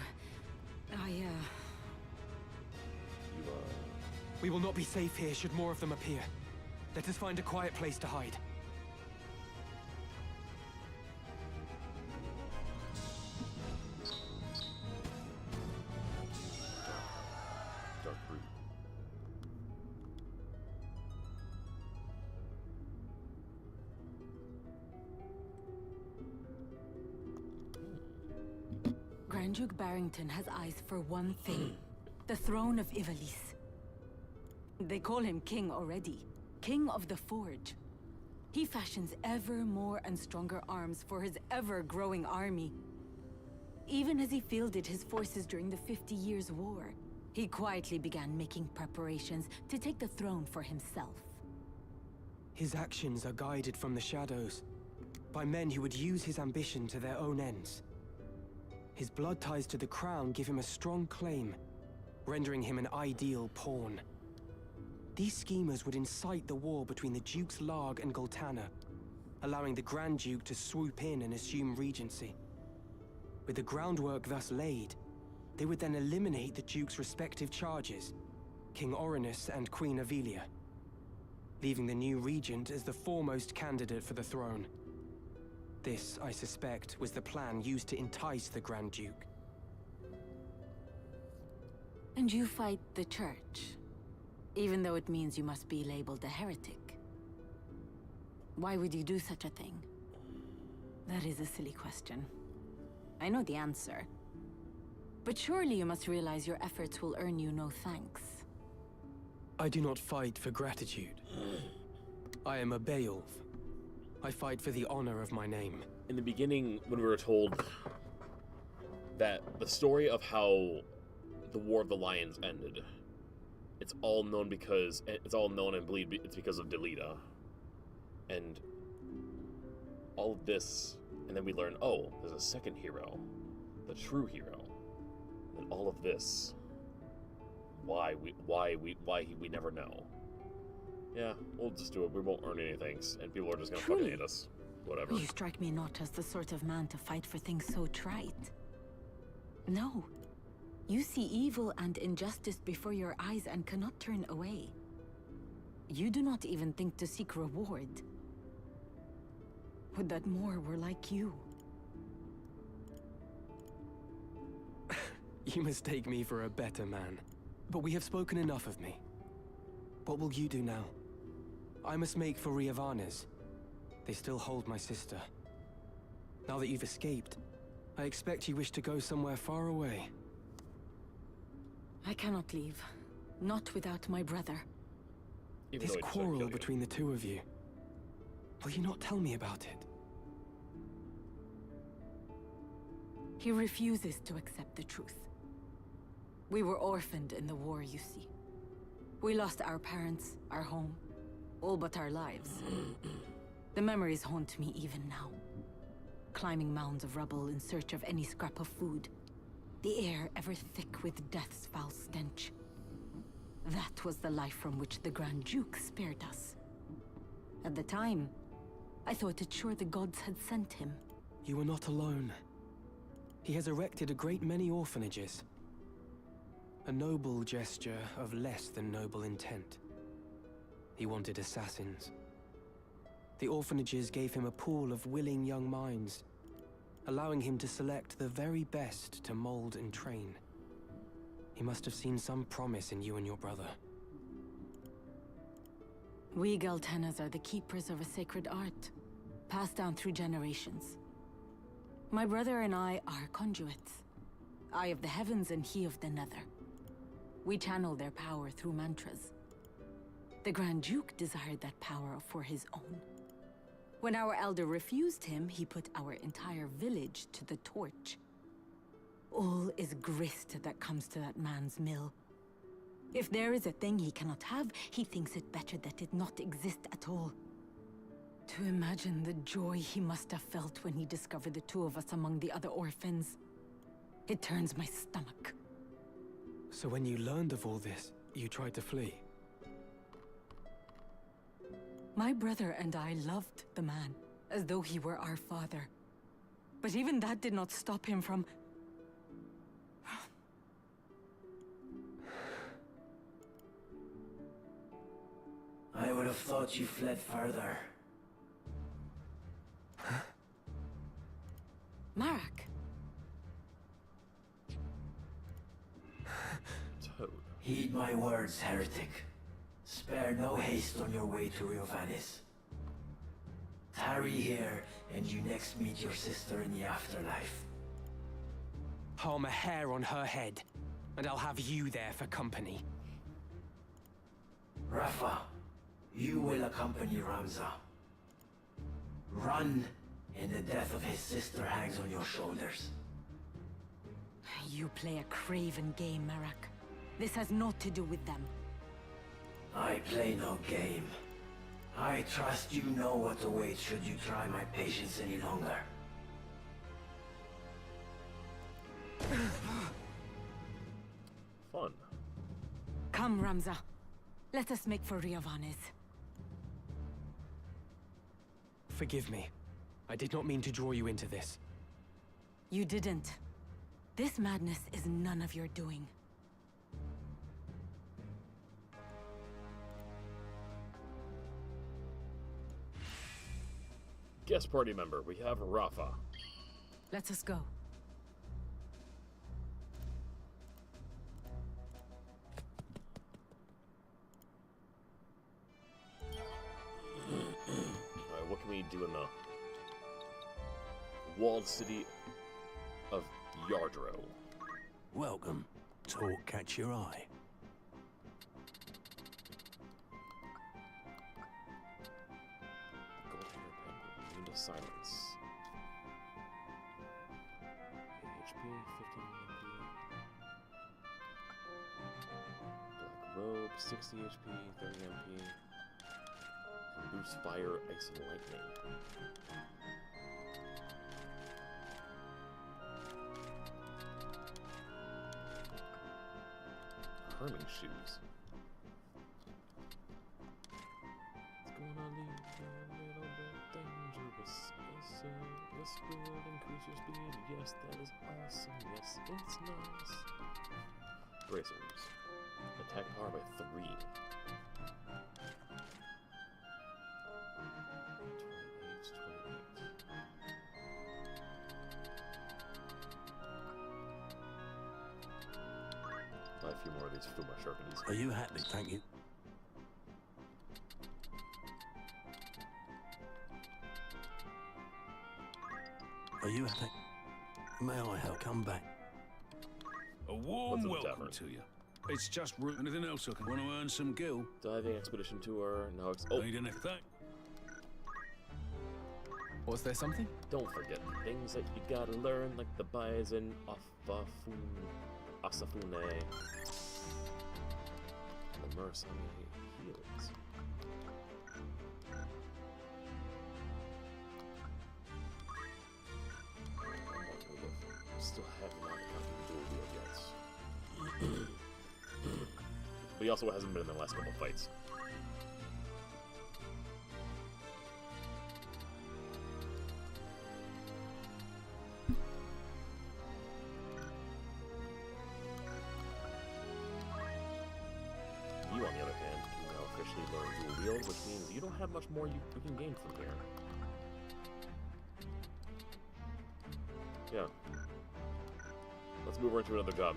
We will not be safe here should more of them appear. Let us find a quiet place to hide. Dark root. Grand Duke Barrington has eyes for one thing. The throne of Ivalice. They call him king already. King of the Forge. He fashions ever more and stronger arms for his ever-growing army. Even as he fielded his forces during the 50 Years' War, he quietly began making preparations to take the throne for himself. His actions are guided from the shadows, by men who would use his ambition to their own ends. His blood ties to the crown give him a strong claim, rendering him an ideal pawn. These schemers would incite the war between the Dukes Larg and Goltana, allowing the Grand Duke to swoop in and assume regency. With the groundwork thus laid, they would then eliminate the Duke's respective charges, King Orinus and Queen Avelia, leaving the new regent as the foremost candidate for the throne. This, I suspect, was the plan used to entice the Grand Duke. And you fight the Church, even though it means you must be labeled a heretic. Why would you do such a thing? That is a silly question. I know the answer. But surely you must realize your efforts will earn you no thanks. I do not fight for gratitude. I am a Beowulf. I fight for the honor of my name. In the beginning, when we were told that the story of how the War of the Lions ended, it's all known and believed it's because of Delita. And all of this, and then we learn, oh, there's a second hero, the true hero. And all of this, why we never know. Yeah, we'll just do it. We won't earn any thanks, and people are just gonna fucking hate us. Whatever. You strike me not as the sort of man to fight for things so trite. No. You see evil and injustice before your eyes and cannot turn away. You do not even think to seek reward. Would that more were like you. You mistake me for a better man. But we have spoken enough of me. What will you do now? I must make for Riavanes. They still hold my sister. Now that you've escaped, I expect you wish to go somewhere far away. I cannot leave. Not without my brother. This quarrel between the two of you. Will you not tell me about it? He refuses to accept the truth. We were orphaned in the war, you see. We lost our parents, our home, all but our lives. The memories haunt me even now. Climbing mounds of rubble in search of any scrap of food. The air ever thick with death's foul stench. That was the life from which the Grand Duke spared us. At the time, I thought it sure the gods had sent him. You are not alone. He has erected a great many orphanages. A noble gesture of less than noble intent. He wanted assassins. The orphanages gave him a pool of willing young minds, allowing him to select the very best to mold and train. He must have seen some promise in you and your brother. We Galtanas are the keepers of a sacred art, passed down through generations. My brother and I are conduits. I of the heavens and he of the nether. We channel their power through mantras. The Grand Duke desired that power for his own. When our elder refused him, he put our entire village to the torch. All is grist that comes to that man's mill. If there is a thing he cannot have, he thinks it better that it not exist at all. To imagine the joy he must have felt when he discovered the two of us among the other orphans. It turns my stomach. So when you learned of all this, you tried to flee? My brother and I loved the man, as though he were our father. But even that did not stop him from... I would have thought you fled further. Marak! Toad. Heed my words, heretic. Spare no haste on your way to Riovanis. Tarry here, and you next meet your sister in the afterlife. Harm a hair on her head, and I'll have you there for company. Rafa, you will accompany Ramza. Run, and the death of his sister hangs on your shoulders. You play a craven game, Marak. This has naught to do with them. I play no game. I trust you know what awaits should you try my patience any longer. Fun. Come, Ramza. Let us make for Riovanes. Forgive me. I did not mean to draw you into this. You didn't. This madness is none of your doing. Guest party member, we have Rafa. Let us go. Alright, what can we do in the walled city of Yardro? Welcome. Talk catch your eye. Immune to silence. HP, 15 MP. Black robe, 60 HP, 30 MP. And boost fire, ice, and lightning. Herming shoes. It's gonna leave you a little bit dangerous. This will increase your speed. Yes, that is awesome. Yes, it's nice. Bracers. Attack power by 3. 28, 28. Buy a few more of these Fuma Sharpenies. Are you happy? Thank you. Are you happy? May I help? Come back. A warm welcome to you. It's just anything else I can want to earn some gil. Diving expedition tour. No, oh. Need anything? Was there something? Don't forget the things that you gotta learn, like the bison, Asafune, and the Murasame heals. Still have not accounted dual wield yet. But he also hasn't been in the last couple fights. You, on the other hand, can now officially learn dual wield, which means you don't have much more you can gain from here. Yeah. Let's move her into another job.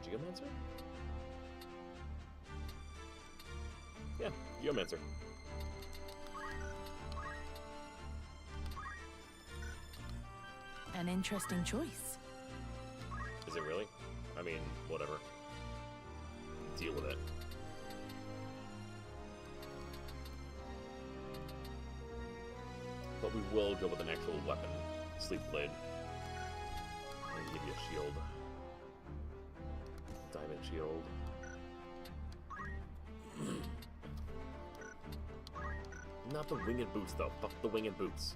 Geomancer? Yeah, Geomancer. An interesting choice. Is it really? I mean, whatever. Deal with it. But we will go with an actual weapon. Sleep Blade. And give you a shield. Diamond shield. Not the winged boots, though. Fuck the winged boots.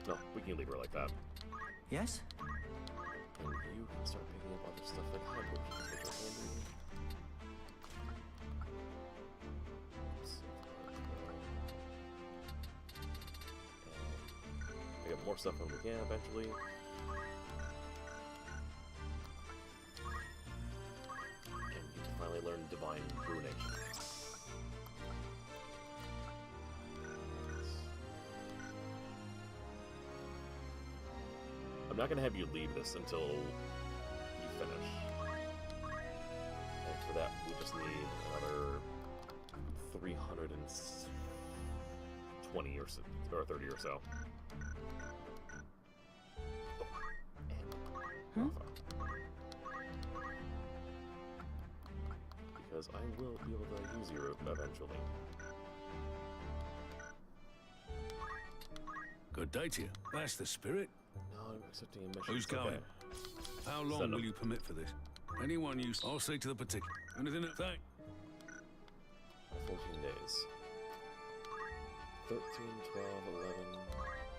No, we can leave her like that. Yes? And you can start picking up other stuff like high potions, which are handy. And pick up more stuff when we can eventually. And you can finally learn Divine Ruination. I'm not gonna have you leave this until you finish. And for that, we just need another 320 or so, or 30 or so. And because I will be able to use you eventually. Good day to you. That's the spirit. No, I'm accepting a mission. Who's It's going? okay. How long Send will 'em. you permit for this? Anyone you... I'll see to the particular. Anything else? Thank. 14 days. 13, 12, 11,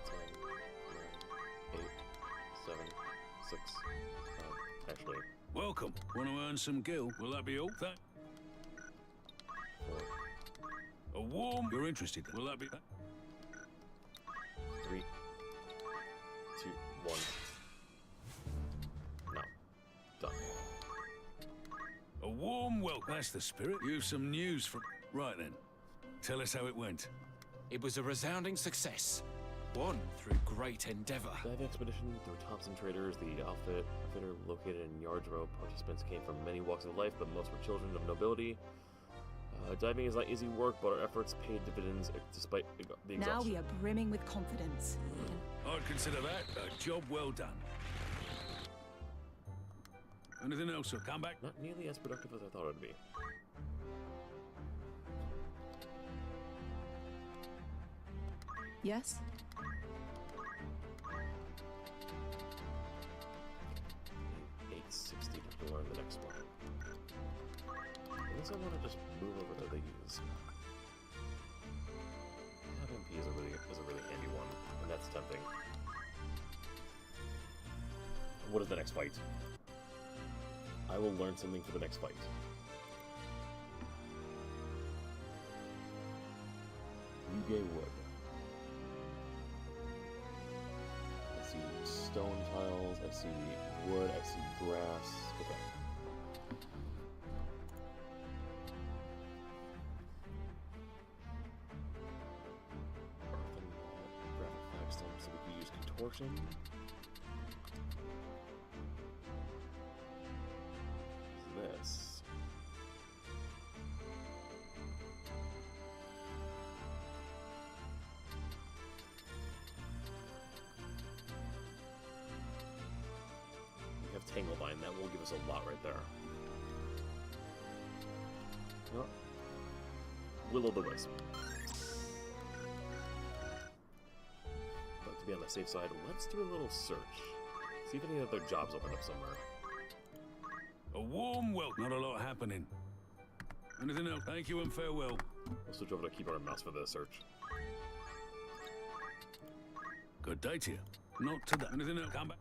10, 9, 8, 7, 6, 5. Actually, Welcome. Want to earn some gil? Will that be all? Thank. 4, A warm... You're interested. Will that be... 3, 2, 1. No. Done. A warm welcome. That's the spirit. You've some news from... Right then. Tell us how it went. It was a resounding success. Won through great endeavor. Dive expedition through Thompson Traders, the outfitter located in Yardrow. Participants came from many walks of life, but most were children of nobility. Diving is not easy work, but our efforts paid dividends despite the exhaustion. Now we are brimming with confidence. I'd consider that a job well done. Anything else? Come back. Not nearly as productive as I thought it would be. Yes? 860 to learn the next one. Unless I want to just move over to these. MP is a really handy one, and that's tempting. What is the next fight? I will learn something for the next fight. Yuge Wood. I see stone tiles, I see wood, I see grass. Okay. Earthen graphic flagstone, so we can use contortion. This. We have Tanglevine, that will give us a lot right there. You know what? Will-o'-the-wisp. But to be on the safe side, let's do a little search. See if any other jobs open up somewhere. A warm welcome. Not a lot happening. Anything else? Thank you and farewell. We'll switch over to keyboard and mouse for the search. Good day to you. Not to that. Anything else? Come back.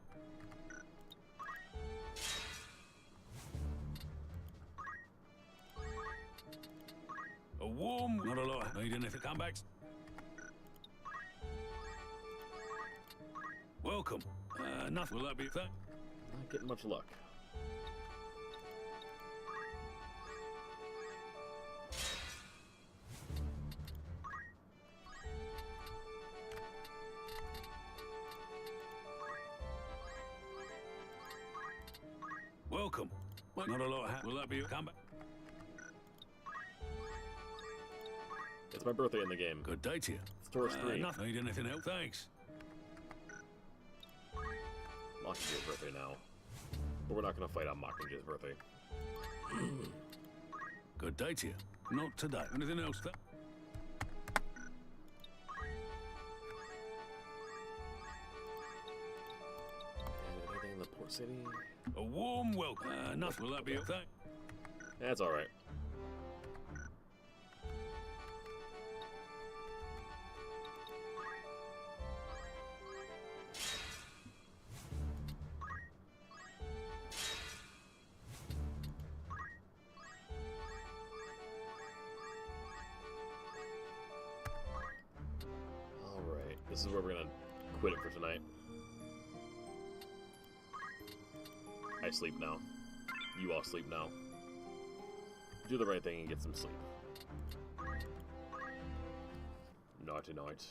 A warm... Not a lot. Need anything? Come back. Welcome. Nothing. Will that be that? Not getting much luck. Well, not a lot. Will that be come back? It's my birthday in the game. Good day to you. It's Taurus 3. Nothing. Need anything else? Thanks. Mockingier's birthday now. But we're not going to fight on Mockingier's birthday. Good day to you. Not today. Anything else? Anything in the port city? A warm welcome. Nothing. Will that be okay? That's alright. Alright, this is where we're gonna quit it for tonight. I sleep now. You all sleep now. Do the right thing and get some sleep. Nighty night.